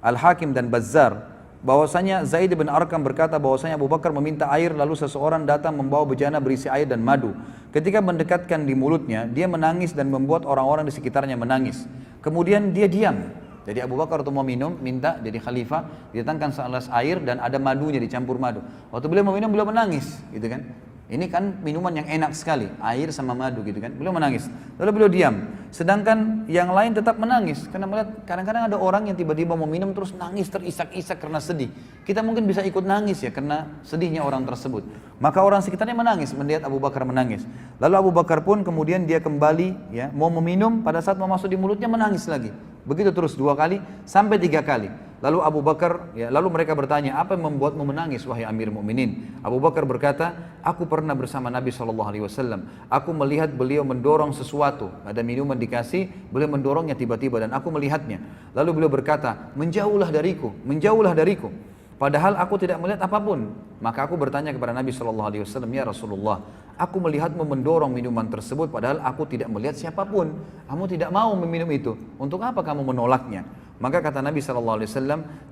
Al-Hakim dan Bazzar bahwasanya Zaid bin Arqam berkata bahwasanya Abu Bakar meminta air, lalu seseorang datang membawa bejana berisi air dan madu. Ketika mendekatkan di mulutnya, dia menangis dan membuat orang-orang di sekitarnya menangis. Kemudian dia diam. Jadi Abu Bakar untuk mau minum, minta jadi khalifah, didatangkan segelas air dan ada madunya, dicampur madu. Waktu beliau mau minum, beliau menangis, gitu kan. Ini kan minuman yang enak sekali, air sama madu gitu kan. Beliau menangis, lalu beliau diam. Sedangkan yang lain tetap menangis, karena melihat kadang-kadang ada orang yang tiba-tiba mau minum terus nangis terisak-isak karena sedih. Kita mungkin bisa ikut nangis ya karena sedihnya orang tersebut. Maka orang sekitarnya menangis melihat Abu Bakar menangis. Lalu Abu Bakar pun kemudian dia kembali ya mau meminum, pada saat mau masuk di mulutnya menangis lagi. Begitu terus 2 kali sampai 3 kali. Lalu Abu Bakar, ya, lalu mereka bertanya, apa yang membuatmu menangis wahai Amir Mukminin? Abu Bakar berkata, aku pernah bersama Nabi SAW. Aku melihat beliau mendorong sesuatu, ada minuman dikasih, beliau mendorongnya tiba-tiba dan aku melihatnya. Lalu beliau berkata, menjauhlah dariku, menjauhlah dariku. Padahal aku tidak melihat apapun. Maka aku bertanya kepada Nabi SAW, ya Rasulullah, aku melihatmu mendorong minuman tersebut padahal aku tidak melihat siapapun. Kamu tidak mau meminum itu. Untuk apa kamu menolaknya? Maka kata Nabi SAW,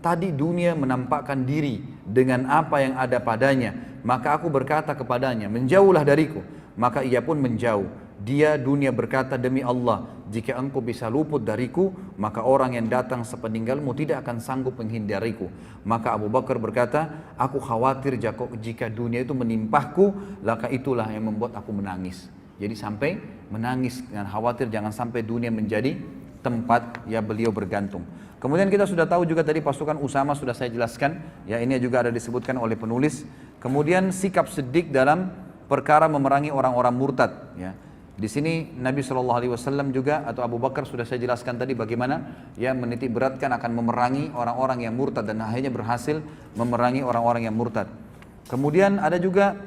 tadi dunia menampakkan diri dengan apa yang ada padanya. Maka aku berkata kepadanya, menjauhlah dariku. Maka ia pun menjauh. Dia dunia berkata, demi Allah, jika engkau bisa luput dariku, maka orang yang datang sepeninggalmu tidak akan sanggup menghindariku. Maka Abu Bakar berkata, aku khawatir jika dunia itu menimpahku, maka itulah yang membuat aku menangis. Jadi sampai menangis dengan khawatir jangan sampai dunia menjadi tempat ya beliau bergantung. Kemudian kita sudah tahu juga tadi pasukan Usama sudah saya jelaskan, ya ini juga ada disebutkan oleh penulis. Kemudian sikap Siddiq dalam perkara memerangi orang-orang murtad, ya. Di sini Nabi SAW juga atau Abu Bakar sudah saya jelaskan tadi bagaimana ya menitik beratkan akan memerangi orang-orang yang murtad dan akhirnya berhasil memerangi orang-orang yang murtad. Kemudian ada juga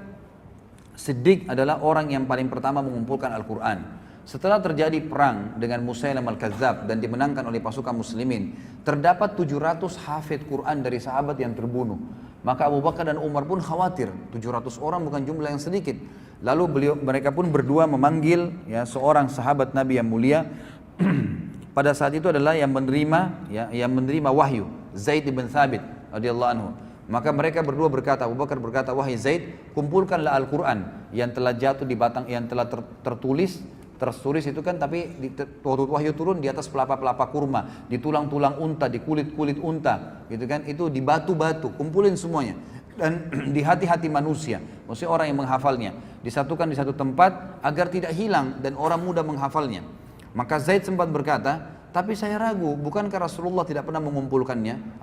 Siddiq adalah orang yang paling pertama mengumpulkan Al-Quran. Setelah terjadi perang dengan Musailam al-Kadzab dan dimenangkan oleh pasukan muslimin, terdapat 700 hafid Quran dari sahabat yang terbunuh. Maka Abu Bakar dan Umar pun khawatir, 700 orang bukan jumlah yang sedikit. Lalu mereka pun berdua memanggil ya, seorang sahabat Nabi yang mulia. Pada saat itu adalah yang menerima wahyu, Zaid bin Thabit radhiyallahu anhu. Maka mereka berdua berkata, Abu Bakar berkata, wahai Zaid, kumpulkanlah Al-Quran yang telah jatuh di batang, yang telah tertulis itu kan, tapi waktu wahyu turun di atas pelapa-pelapa kurma, di tulang-tulang unta, di kulit-kulit unta, gitu kan, itu di batu-batu, kumpulin semuanya. Dan di hati-hati manusia, maksudnya orang yang menghafalnya, disatukan di satu tempat agar tidak hilang dan orang mudah menghafalnya. Maka Zaid sempat berkata, tapi saya ragu, bukankah Rasulullah tidak pernah mengumpulkannya?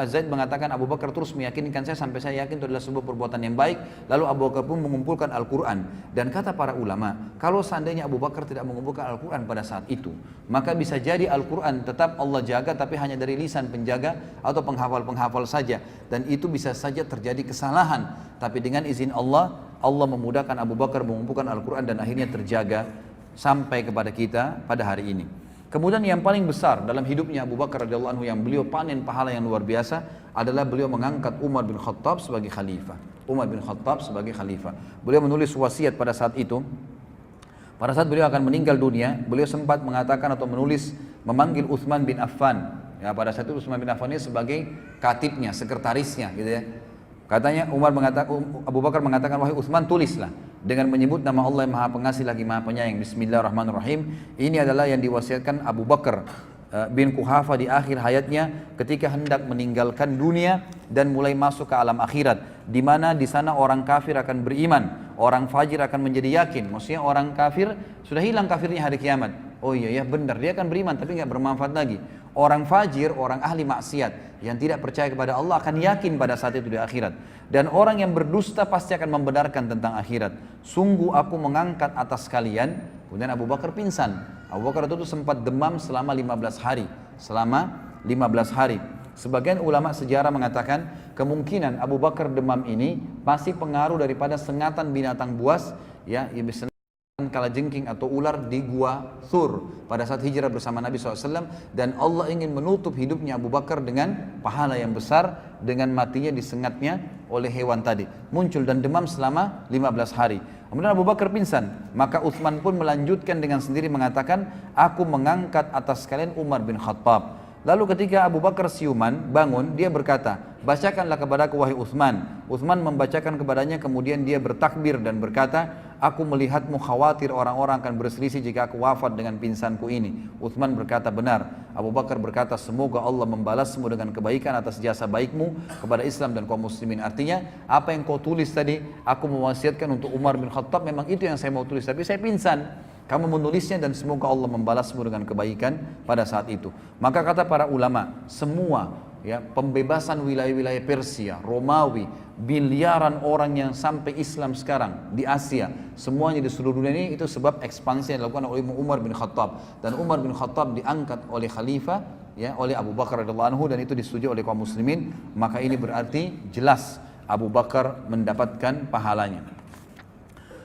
Zaid mengatakan, Abu Bakar terus meyakinkan saya sampai saya yakin itu adalah sebuah perbuatan yang baik. Lalu Abu Bakar pun mengumpulkan Al-Quran. Dan kata para ulama, kalau seandainya Abu Bakar tidak mengumpulkan Al-Quran pada saat itu, maka bisa jadi Al-Quran tetap Allah jaga, tapi hanya dari lisan penjaga atau penghafal-penghafal saja. Dan itu bisa saja terjadi kesalahan. Tapi dengan izin Allah, Allah memudahkan Abu Bakar mengumpulkan Al-Quran dan akhirnya terjaga sampai kepada kita pada hari ini. Kemudian yang paling besar dalam hidupnya Abu Bakar radhiyallahu anhu yang beliau panen pahala yang luar biasa adalah beliau mengangkat Umar bin Khattab sebagai khalifah. Beliau menulis wasiat pada saat itu. Pada saat beliau akan meninggal dunia, beliau sempat mengatakan atau memanggil Utsman bin Affan. Ya, pada saat itu Utsman bin Affan ini sebagai katibnya, sekretarisnya gitu ya. Katanya Abu Bakar mengatakan, wahai Utsman, tulislah dengan menyebut nama Allah yang Maha Pengasih lagi Maha Penyayang. Bismillahirrahmanirrahim. Ini adalah yang diwasiatkan Abu Bakar bin Quhafa di akhir hayatnya ketika hendak meninggalkan dunia dan mulai masuk ke alam akhirat, di mana di sana orang kafir akan beriman, orang fajir akan menjadi yakin. Maksudnya orang kafir sudah hilang kafirnya hari kiamat. Oh iya benar, dia akan beriman tapi nggak bermanfaat lagi. Orang fajir, orang ahli maksiat yang tidak percaya kepada Allah akan yakin pada saat itu di akhirat. Dan orang yang berdusta pasti akan membenarkan tentang akhirat. Sungguh aku mengangkat atas kalian. Kemudian Abu Bakar pingsan. Abu Bakar itu sempat demam selama 15 hari. Sebagian ulama sejarah mengatakan kemungkinan Abu Bakar demam ini masih pengaruh daripada sengatan binatang buas, ya, kalajengking atau ular di gua Thur pada saat hijrah bersama Nabi SAW, dan Allah ingin menutup hidupnya Abu Bakar dengan pahala yang besar dengan matinya disengatnya oleh hewan tadi, muncul dan demam selama 15 hari. Kemudian Abu Bakar pingsan, maka Utsman pun melanjutkan dengan sendiri mengatakan, aku mengangkat atas kalian Umar bin Khattab. Lalu ketika Abu Bakar siuman bangun, dia berkata, bacakanlah kepadaku wahai Utsman. Utsman membacakan kepadanya, kemudian dia bertakbir dan berkata, aku melihatmu khawatir orang-orang akan berselisih jika aku wafat dengan pingsanku ini. Utsman berkata, benar. Abu Bakar berkata, semoga Allah membalasmu dengan kebaikan atas jasa baikmu kepada Islam dan kaum muslimin. Artinya, apa yang kau tulis tadi, aku mewasiatkan untuk Umar bin Khattab, memang itu yang saya mau tulis, tapi saya pingsan. Kamu menulisnya dan semoga Allah membalasmu dengan kebaikan pada saat itu. Maka kata para ulama, semua ya, pembebasan wilayah-wilayah Persia, Romawi, miliaran orang yang sampai Islam sekarang di Asia, semuanya di seluruh dunia ini itu sebab ekspansi yang dilakukan oleh Umar bin Khattab. Dan Umar bin Khattab diangkat oleh khalifah, ya, oleh Abu Bakar radhiyallahu anhu, dan itu disetujui oleh kaum muslimin. Maka ini berarti jelas Abu Bakar mendapatkan pahalanya.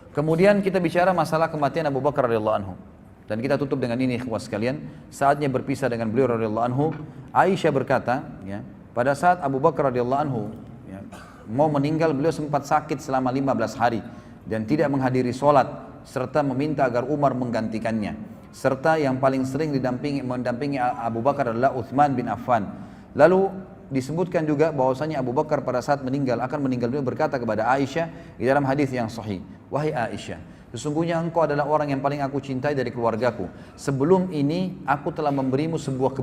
Kemudian kita bicara masalah kematian Abu Bakar radhiyallahu anhu. Dan kita tutup dengan ini ikhwah sekalian, saatnya berpisah dengan beliau radhiyallahu anhu. Aisyah berkata, ya, pada saat Abu Bakar radhiyallahu anhu ya, mau meninggal, beliau sempat sakit selama 15 hari dan tidak menghadiri sholat, serta meminta agar Umar menggantikannya. Serta yang paling sering mendampingi Abu Bakar adalah Utsman bin Affan. Lalu disebutkan juga bahwasanya Abu Bakar pada saat akan meninggal beliau berkata kepada Aisyah di dalam hadis yang sahih, wahai Aisyah, sesungguhnya engkau adalah orang yang paling aku cintai dari keluargaku. Sebelum ini aku telah memberimu sebuah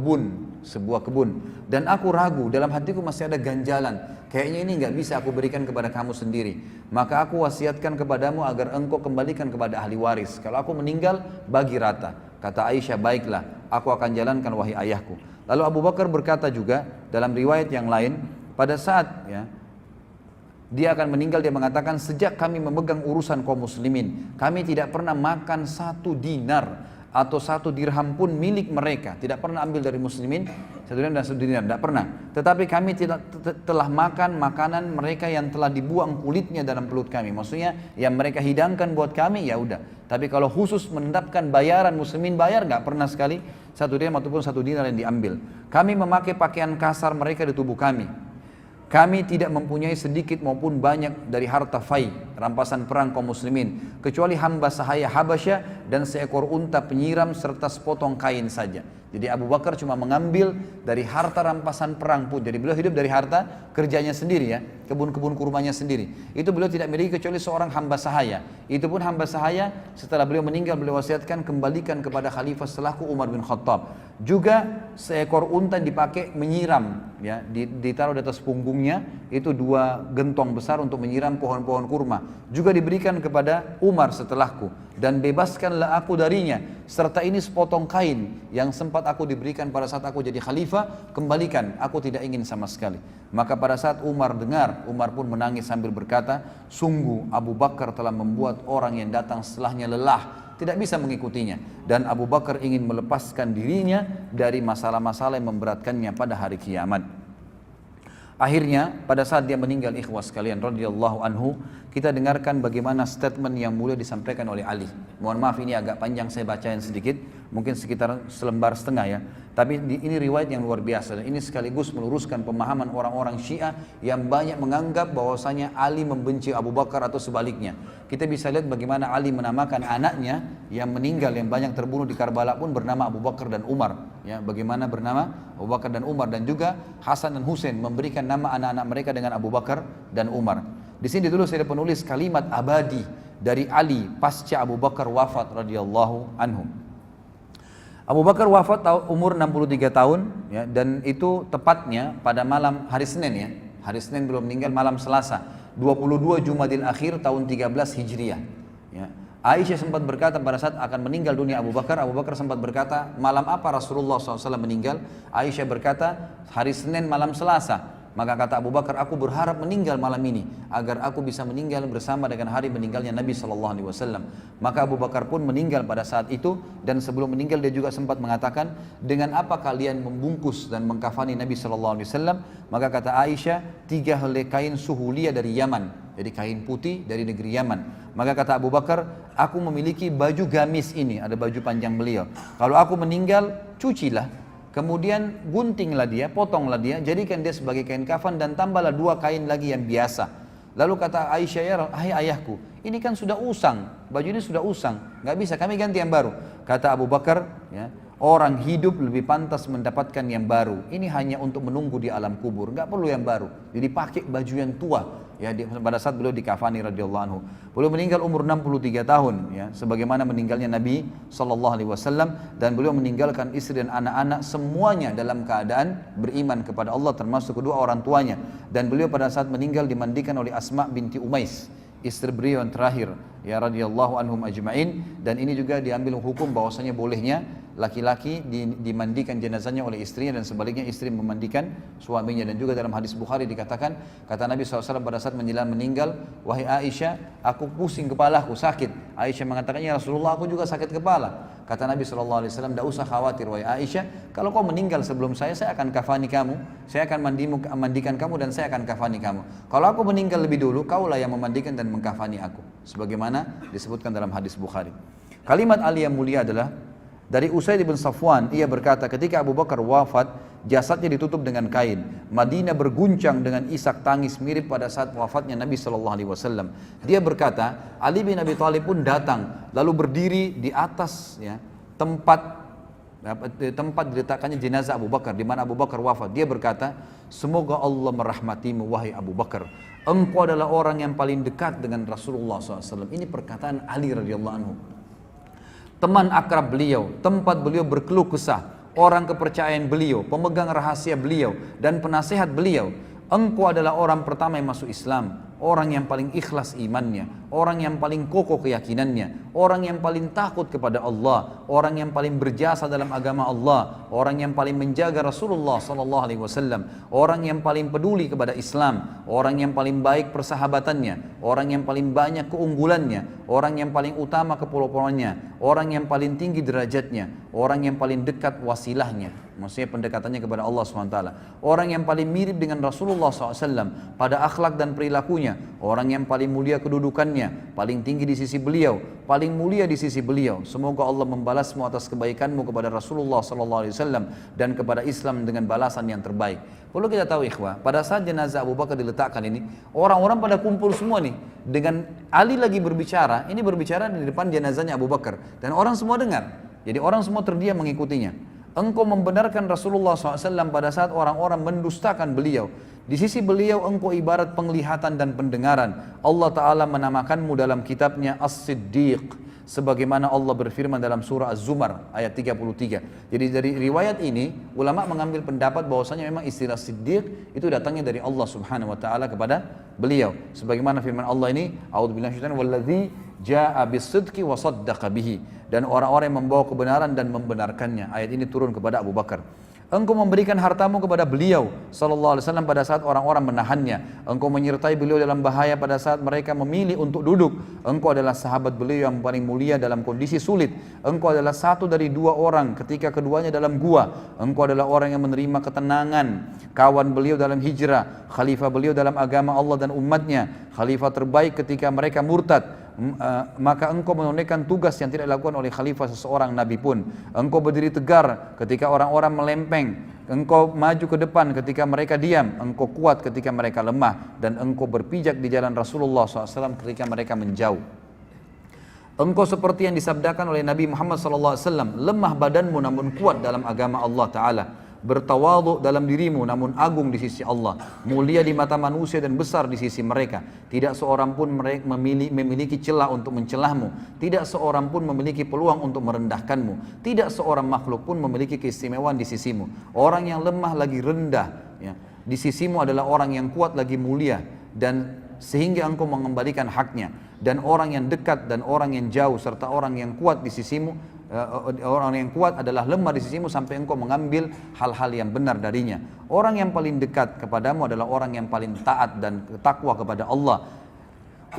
kebun, dan aku ragu, dalam hatiku masih ada ganjalan. Kayaknya ini nggak bisa aku berikan kepada kamu sendiri. Maka aku wasiatkan kepadamu agar engkau kembalikan kepada ahli waris. Kalau aku meninggal, bagi rata. Kata Aisyah, baiklah, aku akan jalankan wahai ayahku. Lalu Abu Bakar berkata juga dalam riwayat yang lain, pada saat ya, dia akan meninggal, dia mengatakan, sejak kami memegang urusan kaum muslimin, kami tidak pernah makan 1 dinar atau 1 dirham pun milik mereka, tidak pernah ambil dari muslimin 1 dirham dan 1 dinar, tidak pernah. Tetapi kami telah makan makanan mereka yang telah dibuang kulitnya dalam perut kami. Maksudnya yang mereka hidangkan buat kami, ya udah. Tapi kalau khusus menetapkan bayaran muslimin bayar, nggak pernah sekali 1 dirham ataupun 1 dinar yang diambil. Kami memakai pakaian kasar mereka di tubuh kami. Kami tidak mempunyai sedikit maupun banyak dari harta fai, rampasan perang kaum muslimin, kecuali hamba sahaya Habasyah dan seekor unta penyiram serta sepotong kain saja. Jadi Abu Bakar cuma mengambil dari harta rampasan perang pun. Jadi beliau hidup dari harta kerjanya sendiri ya, kebun-kebun kurmanya sendiri. Itu beliau tidak miliki kecuali seorang hamba sahaya. Itu pun hamba sahaya setelah beliau meninggal beliau wasiatkan kembalikan kepada khalifah setelahku Umar bin Khattab. Juga seekor unta dipakai menyiram ya, ditaruh di atas punggungnya, itu 2 gentong besar untuk menyiram pohon-pohon kurma. Juga diberikan kepada Umar setelahku, dan bebaskanlah aku darinya, serta ini sepotong kain yang sempat aku diberikan pada saat aku jadi khalifah, kembalikan, aku tidak ingin sama sekali. Maka pada saat Umar dengar, Umar pun menangis sambil berkata, sungguh Abu Bakar telah membuat orang yang datang setelahnya lelah, tidak bisa mengikutinya, dan Abu Bakar ingin melepaskan dirinya dari masalah-masalah yang memberatkannya pada hari kiamat. Akhirnya pada saat dia meninggal, ikhwas sekalian radhiyallahu anhu, kita dengarkan bagaimana statement yang mulia disampaikan oleh Ali. Mohon maaf ini agak panjang saya bacain sedikit, mungkin sekitar 1,5 lembar ya. Tapi ini riwayat yang luar biasa, dan ini sekaligus meluruskan pemahaman orang-orang Syiah yang banyak menganggap bahwasanya Ali membenci Abu Bakar atau sebaliknya. Kita bisa lihat bagaimana Ali menamakan anaknya yang meninggal, yang banyak terbunuh di Karbala pun bernama Abu Bakar dan Umar. Ya, bagaimana bernama Abu Bakar dan Umar, dan juga Hasan dan Husain memberikan nama anak-anak mereka dengan Abu Bakar dan Umar. Di sini ditulis oleh penulis kalimat abadi dari Ali pasca Abu Bakar wafat radhiyallahu anhu. Abu Bakar wafat umur 63 tahun ya, dan itu tepatnya pada malam hari Senin ya. Hari Senin belum meninggal, malam Selasa 22 Jumadil Akhir tahun 13 Hijriah ya. Aisyah sempat berkata pada saat akan meninggal dunia Abu Bakar sempat berkata, malam apa Rasulullah SAW meninggal? Aisyah berkata, hari Senin malam Selasa. Maka kata Abu Bakar, aku berharap meninggal malam ini agar aku bisa meninggal bersama dengan hari meninggalnya Nabi SAW. Maka Abu Bakar pun meninggal pada saat itu, dan sebelum meninggal dia juga sempat mengatakan, dengan apa kalian membungkus dan mengkafani Nabi SAW? Maka kata Aisyah, 3 helai kain suhulia dari Yaman, jadi kain putih dari negeri Yaman. Maka kata Abu Bakar, aku memiliki baju gamis ini, ada baju panjang beliau. Kalau aku meninggal, cucilah. Kemudian guntinglah dia, potonglah dia, jadikan dia sebagai kain kafan, dan tambahlah 2 kain lagi yang biasa. Lalu kata Aisyah, ya hai ayahku, ini kan sudah usang, baju ini sudah usang, nggak bisa, kami ganti yang baru. Kata Abu Bakar, ya, orang hidup lebih pantas mendapatkan yang baru. Ini hanya untuk menunggu di alam kubur, nggak perlu yang baru. Jadi pakai baju yang tua. Ya, pada saat beliau dikafani radhiyallahu anhu. Beliau meninggal umur 63 tahun ya, sebagaimana meninggalnya Nabi SAW, dan beliau meninggalkan istri dan anak-anak semuanya dalam keadaan beriman kepada Allah, termasuk kedua orang tuanya. Dan beliau pada saat meninggal dimandikan oleh Asma binti Umais, istri beliau yang terakhir ya radhiyallahu anhum ajma'in. Dan ini juga diambil hukum bahwasanya bolehnya laki-laki dimandikan jenazahnya oleh istrinya, dan sebaliknya istri memandikan suaminya. Dan juga dalam hadis Bukhari dikatakan, kata Nabi SAW pada saat meninggal, wahai Aisyah, aku pusing kepalaku, sakit. Aisyah mengatakan, ya Rasulullah, aku juga sakit kepala. Kata Nabi SAW, tidak usah khawatir wahai Aisyah, kalau kau meninggal sebelum saya akan kafani kamu, saya akan mandikan kamu, dan saya akan kafani kamu. Kalau aku meninggal lebih dulu, kaulah yang memandikan dan mengkafani aku, sebagaimana disebutkan dalam hadis Bukhari. Kalimat Ali yang mulia adalah dari Usaid bin Safwan, ia berkata, ketika Abu Bakar wafat, jasadnya ditutup dengan kain. Madinah berguncang dengan isak tangis mirip pada saat wafatnya Nabi SAW. Dia berkata, Ali bin Abi Thalib pun datang, lalu berdiri di atas ya, tempat diletakkannya jenazah Abu Bakar, di mana Abu Bakar wafat. Dia berkata, semoga Allah merahmatimu wahai Abu Bakar. Engkau adalah orang yang paling dekat dengan Rasulullah SAW. Ini perkataan Ali radhiyallahu anhu. Teman akrab beliau, tempat beliau berkeluh kesah, orang kepercayaan beliau, pemegang rahasia beliau, dan penasehat beliau. Engkau adalah orang pertama yang masuk Islam, orang yang paling ikhlas imannya, orang yang paling kokoh keyakinannya, orang yang paling takut kepada Allah, orang yang paling berjasa dalam agama Allah, orang yang paling menjaga Rasulullah sallallahu alaihi wasallam, orang yang paling peduli kepada Islam, orang yang paling baik persahabatannya, orang yang paling banyak keunggulannya, orang yang paling utama kepulauannya, orang yang paling tinggi derajatnya, orang yang paling dekat wasilahnya, maksudnya pendekatannya kepada Allah SWT, orang yang paling mirip dengan Rasulullah SAW pada akhlak dan perilakunya, orang yang paling mulia kedudukannya, paling tinggi di sisi beliau, paling mulia di sisi beliau. Semoga Allah membalasmu atas kebaikanmu kepada Rasulullah SAW dan kepada Islam dengan balasan yang terbaik. Perlu kita tahu ikhwah, pada saat jenazah Abu Bakar diletakkan ini, orang-orang pada kumpul semua nih, dengan Ali lagi berbicara, ini berbicara di depan jenazahnya Abu Bakar, dan orang semua dengar, jadi orang semua terdiam mengikutinya. Engkau membenarkan Rasulullah SAW pada saat orang-orang mendustakan beliau. Di sisi beliau engkau ibarat penglihatan dan pendengaran. Allah Ta'ala menamakanmu dalam kitabnya As-Siddiq. Sebagaimana Allah berfirman dalam surah Az-Zumar ayat 33. Jadi dari riwayat ini, ulama mengambil pendapat bahwasanya memang istilah Siddiq itu datangnya dari Allah Subhanahu Wa Ta'ala kepada beliau. Sebagaimana firman Allah ini, A'udzubillahi minasyaitonir walladzi jaa'a bis-sidqi wa saddaqa bihi, dan orang-orang yang membawa kebenaran dan membenarkannya. Ayat ini turun kepada Abu Bakar. Engkau memberikan hartamu kepada beliau sallallahu alaihi wasallam pada saat orang-orang menahannya. Engkau menyertai beliau dalam bahaya pada saat mereka memilih untuk duduk. Engkau adalah sahabat beliau yang paling mulia dalam kondisi sulit. Engkau adalah satu dari dua orang ketika keduanya dalam gua. Engkau adalah orang yang menerima ketenangan, kawan beliau dalam hijrah, khalifah beliau dalam agama Allah dan umatnya, khalifah terbaik ketika mereka murtad. Maka engkau menunaikan tugas yang tidak dilakukan oleh khalifah seseorang nabi pun. Engkau berdiri tegar ketika orang-orang melempeng, engkau maju ke depan ketika mereka diam, engkau kuat ketika mereka lemah, dan engkau berpijak di jalan Rasulullah SAW ketika mereka menjauh. Engkau seperti yang disabdakan oleh Nabi Muhammad SAW, lemah badanmu namun kuat dalam agama Allah Ta'ala, bertawadhu dalam dirimu namun agung di sisi Allah, mulia di mata manusia dan besar di sisi mereka. Tidak seorang pun mereka memiliki celah untuk mencelahmu, tidak seorang pun memiliki peluang untuk merendahkanmu, tidak seorang makhluk pun memiliki keistimewaan di sisimu. Orang yang lemah lagi rendah ya, di sisimu adalah orang yang kuat lagi mulia, dan sehingga engkau mengembalikan haknya. Dan orang yang dekat dan orang yang jauh serta orang yang kuat di sisimu, orang yang kuat adalah lemah di sisimu sampai engkau mengambil hal-hal yang benar darinya. Orang yang paling dekat kepadamu adalah orang yang paling taat dan takwa kepada Allah.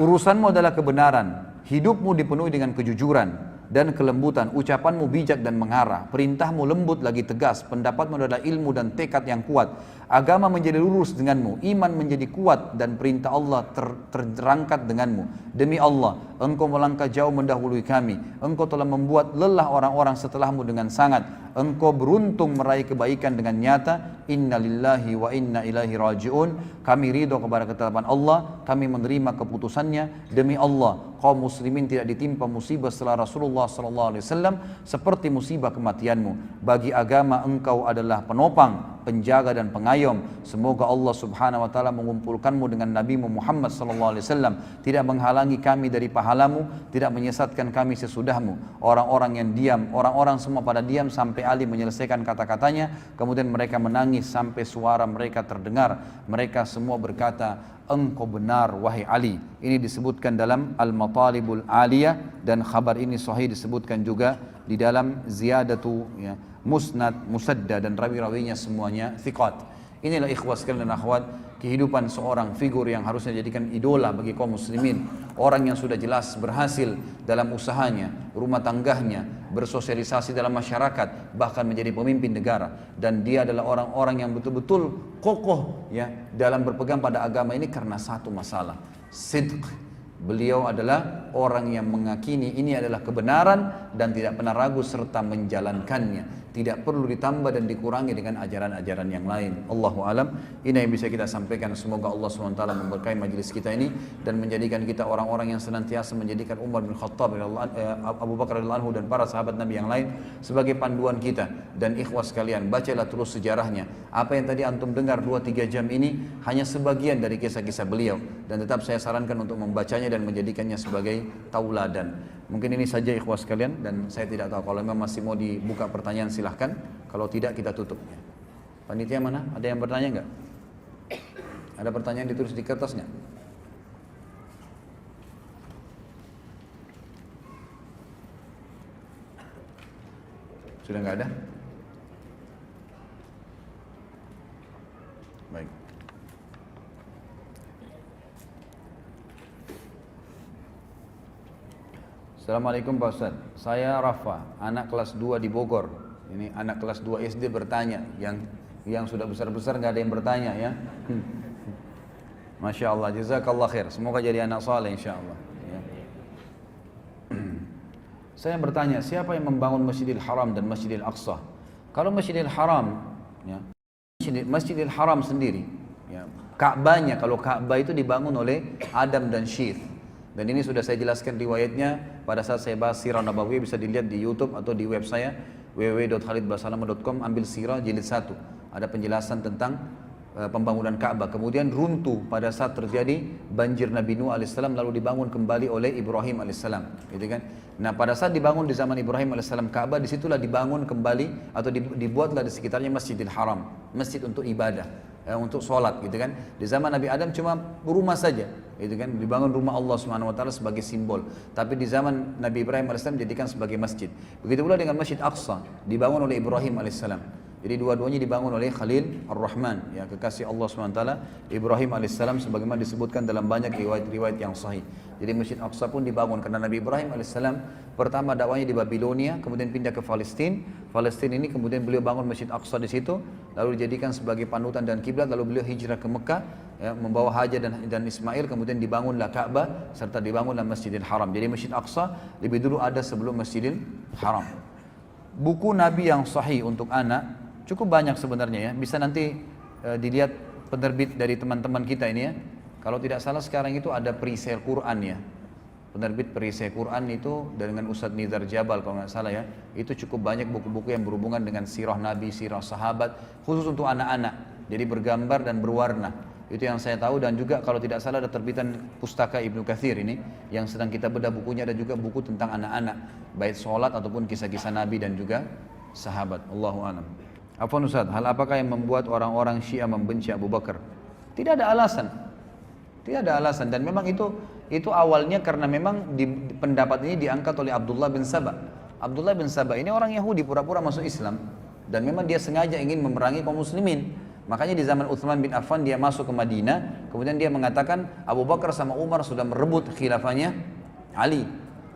Urusanmu adalah kebenaran, hidupmu dipenuhi dengan kejujuran dan kelembutan, ucapanmu bijak dan mengarah, perintahmu lembut lagi tegas, pendapatmu adalah ilmu dan tekad yang kuat, agama menjadi lurus denganmu, iman menjadi kuat, dan perintah Allah terangkat denganmu. Demi Allah, engkau melangkah jauh mendahului kami, engkau telah membuat lelah orang-orang setelahmu dengan sangat, engkau beruntung meraih kebaikan dengan nyata. Inna lillahi wa inna ilaihi raji'un. Kami ridho kepada ketetapan Allah, kami menerima keputusannya. Demi Allah, kaum muslimin tidak ditimpa musibah setelah Rasulullah SAW seperti musibah kematianmu. Bagi agama engkau adalah penopang, penjaga dan pengayom. Semoga Allah Subhanahu wa taala mengumpulkanmu dengan Nabi Muhammad SAW, tidak menghalangi kami dari pahalamu, tidak menyesatkan kami sesudahmu. Orang-orang yang diam, orang-orang semua pada diam sampai Ali menyelesaikan kata-katanya, kemudian mereka menangis sampai suara mereka terdengar. Mereka semua berkata, engkau benar wahai Ali. Ini disebutkan dalam Al-Matalibul Aliyah, dan khabar ini sahih disebutkan juga di dalam Ziyadatu ya, Musnad, Musadda, dan rawi-rawinya semuanya thiqat. Inilah ikhwas sekalian dan akhwat, kehidupan seorang figur yang harusnya dijadikan idola bagi kaum muslimin. Orang yang sudah jelas berhasil dalam usahanya, rumah tangganya, bersosialisasi dalam masyarakat, bahkan menjadi pemimpin negara. Dan dia adalah orang-orang yang betul-betul kokoh ya dalam berpegang pada agama ini karena satu masalah, sidq. Beliau adalah orang yang meyakini ini adalah kebenaran dan tidak pernah ragu serta menjalankannya. Tidak perlu ditambah dan dikurangi dengan ajaran-ajaran yang lain. Allahu alam. Ini yang bisa kita sampaikan. Semoga Allah SWT memberkahi majelis kita ini dan menjadikan kita orang-orang yang senantiasa menjadikan Umar bin Khattab, Abu Bakar radhiyallahu anhu, dan para sahabat Nabi yang lain sebagai panduan kita. Dan ikhwas sekalian, bacalah terus sejarahnya. Apa yang tadi antum dengar 2-3 jam ini hanya sebagian dari kisah-kisah beliau, dan tetap saya sarankan untuk membacanya dan menjadikannya sebagai tauladan. Mungkin ini saja ikhwas sekalian, dan saya tidak tahu kalau memang masih mau dibuka pertanyaan silahkan, kalau tidak kita tutup. Panitia mana? Ada yang bertanya enggak? Ada pertanyaan ditulis di kertas enggak? Sudah nggak ada? Baik. Assalamualaikum Pak Ustaz. Saya Rafa, anak kelas 2 di Bogor. Ini anak kelas 2 SD bertanya, yang sudah besar-besar nggak ada yang bertanya ya. Masya Allah, jazakallah khair. Semoga jadi anak saleh insya Allah. Ya. Saya bertanya, siapa yang membangun Masjidil Haram dan Masjidil Aqsa? Kalau Masjidil Haram, ya, Masjidil Haram sendiri, ya, Ka'bahnya, kalau Ka'bah itu dibangun oleh Adam dan Syith. Dan ini sudah saya jelaskan riwayatnya pada saat saya bahas Sirah Nabawiyah, bisa dilihat di YouTube atau di web saya www.khalidbasalamah.com, ambil Sirah jilid 1. Ada penjelasan tentang pembangunan Ka'bah. Kemudian runtuh pada saat terjadi banjir Nabi Nuh alaihissalam, lalu dibangun kembali oleh Ibrahim alaihissalam, gitu kan? Nah, pada saat dibangun di zaman Ibrahim alaihissalam Ka'bah, disitulah dibangun kembali atau dibuatlah di sekitarnya Masjidil Haram, masjid untuk ibadah, untuk sholat, gitu kan? Di zaman Nabi Adam cuma rumah saja, gitu kan? Dibangun rumah Allah Subhanahu Wa Taala sebagai simbol. Tapi di zaman Nabi Ibrahim alaihissalam dijadikan sebagai masjid. Begitu pula dengan Masjid Aqsa, dibangun oleh Ibrahim alaihissalam. Jadi dua-duanya dibangun oleh Khalil Ar-Rahman, ya, kekasih Allah SWT, Ibrahim alaihissalam, sebagaimana disebutkan dalam banyak riwayat-riwayat yang sahih. Jadi Masjid Aqsa pun dibangun karena Nabi Ibrahim alaihissalam pertama dakwahnya di Babilonia, kemudian pindah ke Palestina. Palestina ini kemudian beliau bangun Masjid Aqsa di situ, lalu dijadikan sebagai panutan dan kiblat, lalu beliau hijrah ke Mekah, ya, membawa Hajar dan Ismail, kemudian dibangunlah Ka'bah serta dibangunlah Masjidil Haram. Jadi Masjid Aqsa lebih dulu ada sebelum Masjidil Haram. Buku Nabi yang sahih untuk anak cukup banyak sebenarnya ya, bisa nanti dilihat penerbit dari teman-teman kita ini ya. Kalau tidak salah sekarang itu ada perisai Quran ya, penerbit perisai Quran itu dengan Ustadz Nizar Jabal kalau nggak salah ya. Itu cukup banyak buku-buku yang berhubungan dengan sirah Nabi, sirah sahabat, khusus untuk anak-anak, jadi bergambar dan berwarna. Itu yang saya tahu. Dan juga kalau tidak salah ada terbitan Pustaka Ibnu Katsir ini yang sedang kita bedah bukunya, ada juga buku tentang anak-anak, baik sholat ataupun kisah-kisah Nabi dan juga sahabat. Allahu a'lam. Afwan Ustaz, hal apakah yang membuat orang-orang Syiah membenci Abu Bakar? Tidak ada alasan. Tidak ada alasan, dan memang itu awalnya karena memang pendapat ini diangkat oleh Abdullah bin Saba. Abdullah bin Saba ini orang Yahudi pura-pura masuk Islam, dan memang dia sengaja ingin memerangi kaum muslimin. Makanya di zaman Utsman bin Affan dia masuk ke Madinah, kemudian dia mengatakan Abu Bakar sama Umar sudah merebut khilafahnya Ali.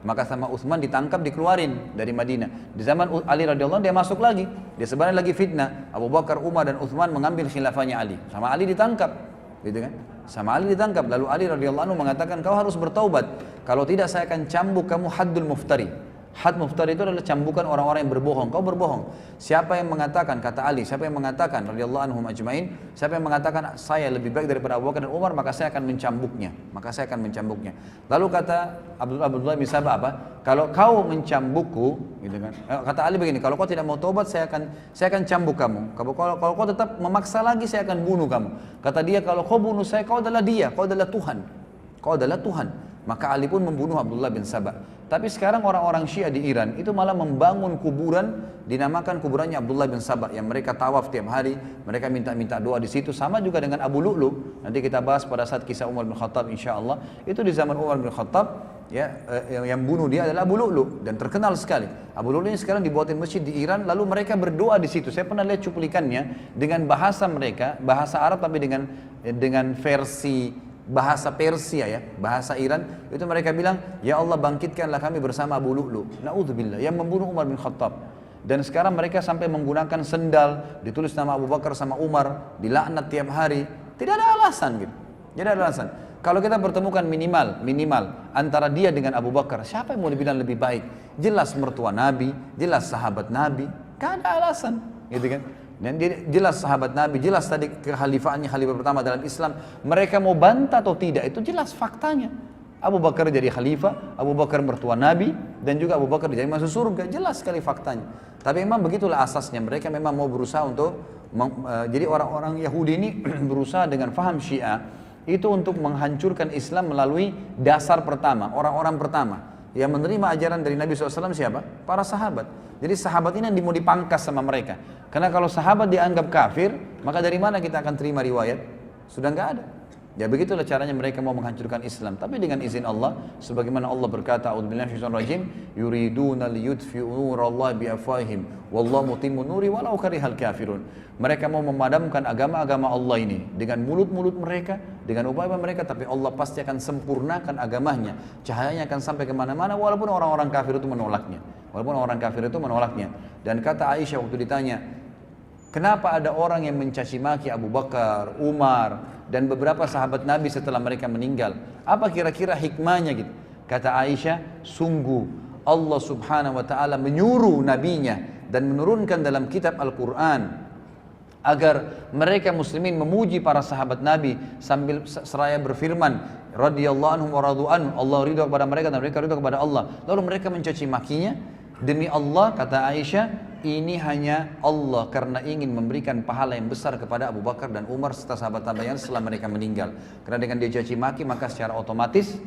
Maka sama Utsman ditangkap, dikeluarin dari Madinah. Di zaman Ali radhiyallahu anhu dia masuk lagi, dia sebenarnya lagi fitnah. Abu Bakar, Umar dan Utsman mengambil khilafahnya Ali. Sama Ali ditangkap, gitu kan? Sama Ali ditangkap. Lalu Ali radhiyallahu anhu mengatakan, kau harus bertaubat. Kalau tidak saya akan cambuk kamu haddul muftari. Had muftari itu adalah cambukan orang-orang yang berbohong. Kau berbohong. Siapa yang mengatakan, kata Ali, siapa yang mengatakan radhiyallahu anhum ajmain, siapa yang mengatakan saya lebih baik daripada Abu Bakar dan Umar, maka saya akan mencambuknya. Maka saya akan mencambuknya. Lalu kata Abdullah bin Saba apa? Kalau kau mencambukku, gitu kan? Kata Ali begini, kalau kau tidak mau taubat saya akan cambuk kamu. Kalau kau tetap memaksa lagi saya akan bunuh kamu. Kata dia, kalau kau bunuh saya, kau adalah dia, kau adalah Tuhan. Kau adalah Tuhan. Maka Ali pun membunuh Abdullah bin Saba. Tapi sekarang orang-orang Syiah di Iran itu malah membangun kuburan, dinamakan kuburannya Abdullah bin Saba, yang mereka tawaf tiap hari, mereka minta doa di situ. Sama juga dengan Abu Lu'lu. Nanti kita bahas pada saat kisah Umar bin Khattab insyaallah. Itu di zaman Umar bin Khattab, ya, yang bunuh dia adalah Abu Lu'lu, dan terkenal sekali. Abu Lu'lu ini sekarang dibuatin masjid di Iran, lalu mereka berdoa di situ. Saya pernah lihat cuplikannya dengan bahasa mereka, bahasa Arab tapi dengan versi bahasa Persia ya, bahasa Iran. Itu mereka bilang, ya Allah bangkitkanlah kami bersama Abu Lu'lu, na'udzubillah, yang membunuh Umar bin Khattab. Dan sekarang mereka sampai menggunakan sendal, ditulis nama Abu Bakar sama Umar, dilaknat tiap hari. Tidak ada alasan gitu. Tidak ada alasan. Kalau kita pertemukan minimal antara dia dengan Abu Bakar, siapa yang mau dibilang lebih baik? Jelas mertua Nabi, jelas sahabat Nabi, gak ada alasan, gitu kan? Dan jelas sahabat Nabi, jelas tadi kekhalifaannya, khalifah pertama dalam Islam. Mereka mau bantah atau tidak, itu jelas faktanya. Abu Bakar jadi khalifah, Abu Bakar mertua Nabi, dan juga Abu Bakar jadi masuk surga, jelas sekali faktanya. Tapi memang begitulah asasnya, mereka memang mau berusaha untuk, jadi orang-orang Yahudi ini berusaha dengan faham Syiah, itu untuk menghancurkan Islam melalui dasar pertama, orang-orang pertama. Yang menerima ajaran dari Nabi SAW siapa? Para sahabat. Jadi sahabat ini yang mau dipangkas sama mereka. Karena kalau sahabat dianggap kafir, maka dari mana kita akan terima riwayat? Sudah nggak ada. Ya begitulah caranya mereka mau menghancurkan Islam. Tapi dengan izin Allah, sebagaimana Allah berkata, "A'udzubillahi minasyaitonir rajim, yuriduna liyutfi'u nurallahi biafwahihim, wallahu mutimmu nuri walau karihal kafirun." Mereka mau memadamkan agama-agama Allah ini dengan mulut-mulut mereka, dengan upaya mereka, tapi Allah pasti akan sempurnakan agamanya. Cahayanya akan sampai kemana-mana walaupun orang-orang kafir itu menolaknya. Dan kata Aisyah waktu ditanya, kenapa ada orang yang mencaci maki Abu Bakar, Umar, dan beberapa sahabat Nabi setelah mereka meninggal? Apa kira-kira hikmahnya gitu? Kata Aisyah, sungguh Allah subhanahu wa ta'ala menyuruh nabinya dan menurunkan dalam kitab Al-Quran agar mereka muslimin memuji para sahabat Nabi sambil seraya berfirman, radhiyallahu anhum wa radu anhu, Allah ridha kepada mereka dan mereka ridha kepada Allah. Lalu mereka mencaci makinya. Demi Allah, kata Aisyah, ini hanya Allah karena ingin memberikan pahala yang besar kepada Abu Bakar dan Umar serta sahabat tabi'in setelah mereka meninggal. Karena dengan dia caci maki maka secara otomatis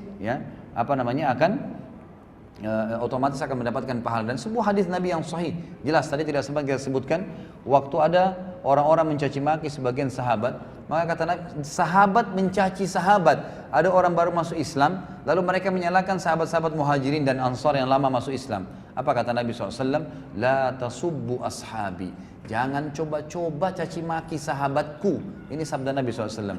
otomatis akan mendapatkan pahala. Dan sebuah hadis Nabi yang sahih jelas, tadi tidak sempat kita sebutkan, waktu ada orang-orang mencaci maki sebagian sahabat, maka kata Nabi, sahabat mencaci sahabat. Ada orang baru masuk Islam, lalu mereka menyalahkan sahabat-sahabat muhajirin dan ansar yang lama masuk Islam. Apa kata Nabi SAW? La tasubbu ashabi, jangan coba-coba caci maki sahabatku. Ini sabda Nabi SAW.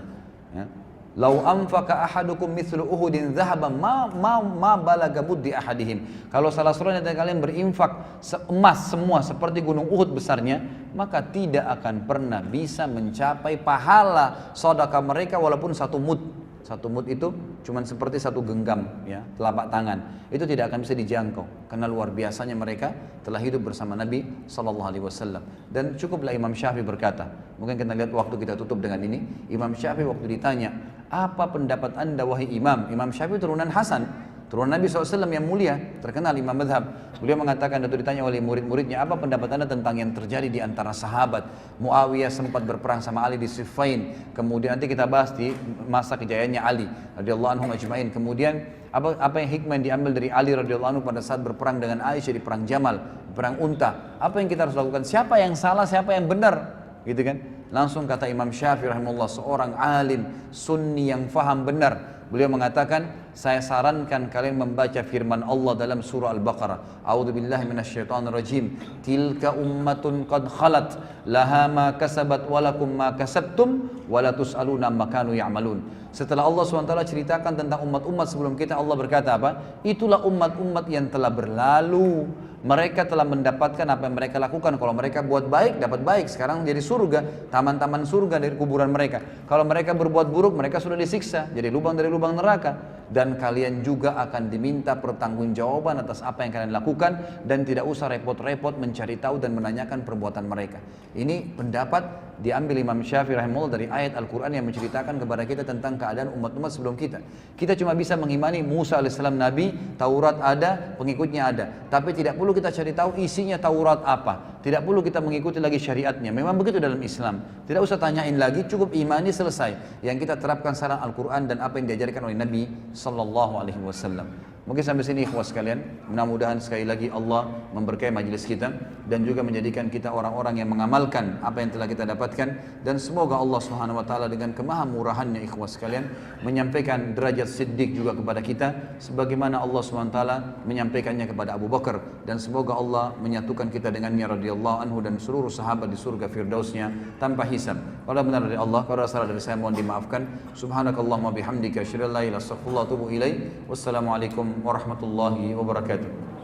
Ya. Lau anfaqa ahadukum mithlu uhudin dhahaban ma balaga muddi ahadihim. Kalau salah seorang dari kalian berinfak emas semua seperti gunung Uhud besarnya, maka tidak akan pernah bisa mencapai pahala sedekah mereka walaupun satu mud. Satu mud itu cuma seperti satu genggam, ya, telapak tangan. Itu tidak akan bisa dijangkau karena luar biasanya mereka telah hidup bersama Nabi SAW. Dan cukuplah Imam Syafi'i berkata, mungkin kita lihat waktu kita tutup dengan ini. Imam Syafi'i waktu ditanya, apa pendapat anda wahai Imam? Imam Syafi'i turunan Hasan, turunan Nabi SAW yang mulia, terkenal imam madhab. Beliau mengatakan, waktu ditanya oleh murid-muridnya, apa pendapat anda tentang yang terjadi di antara sahabat? Muawiyah sempat berperang sama Ali di Siffin, kemudian nanti kita bahas di masa kejayaannya Ali radhiyallahu anhum ajma'in. Kemudian apa yang hikmah yang diambil dari Ali radhiyallahu anhu pada saat berperang dengan Aisyah di perang Jamal, perang Unta? Apa yang kita harus lakukan? Siapa yang salah, siapa yang benar? Gitu kan? Langsung kata Imam Syafi'i rahimahullah, seorang alim sunni yang faham benar, beliau mengatakan, saya sarankan kalian membaca firman Allah dalam surah Al-Baqarah. A'udzubillahi minasyaitonirrajim. Tilka ummatun qad khalat laha ma kasabat wa lakum ma kasabtum wa la tus'aluna amma kanu ya'malun. Setelah Allah SWT ceritakan tentang umat-umat sebelum kita, Allah berkata apa? Itulah umat-umat yang telah berlalu. Mereka telah mendapatkan apa yang mereka lakukan. Kalau mereka buat baik, dapat baik. Sekarang jadi surga, taman-taman surga dari kuburan mereka. Kalau mereka berbuat buruk, mereka sudah disiksa, jadi lubang dari lubang neraka. Dan kalian juga akan diminta pertanggungjawaban atas apa yang kalian lakukan, dan tidak usah repot-repot mencari tahu dan menanyakan perbuatan mereka. Ini pendapat diambil Imam Syafi'i rahimahullah dari ayat Al-Quran yang menceritakan kepada kita tentang keadaan umat-umat sebelum kita. Kita cuma bisa mengimani Musa alaihissalam Nabi, Taurat ada, pengikutnya ada. Tapi tidak perlu kita cari tahu isinya Taurat apa. Tidak perlu kita mengikuti lagi syariatnya. Memang begitu dalam Islam. Tidak usah tanyain lagi, cukup imani selesai. Yang kita terapkan saran Al-Quran dan apa yang diajarkan oleh Nabi Sallallahu Alaihi Wasallam. Mungkin sampai sini ikhwas sekalian. Mudah-mudahan sekali lagi Allah memberkahi majelis kita dan juga menjadikan kita orang-orang yang mengamalkan apa yang telah kita dapatkan, dan semoga Allah Subhanahu wa taala dengan kemahamurahannya ikhwas sekalian menyampaikan derajat siddiq juga kepada kita sebagaimana Allah Subhanahu wa taala menyampaikannya kepada Abu Bakar, dan semoga Allah menyatukan kita dengannya radhiyallahu anhu dan seluruh sahabat di surga firdausnya tanpa hisab. Kalau benar dari Allah, kalau salah dari saya mohon dimaafkan. Subhanakallahumma bihamdika asyhadu an la ilaha illa anta astaghfiruka wa atubu ilaik. Wassalamualaikum warahmatullahi wabarakatuh.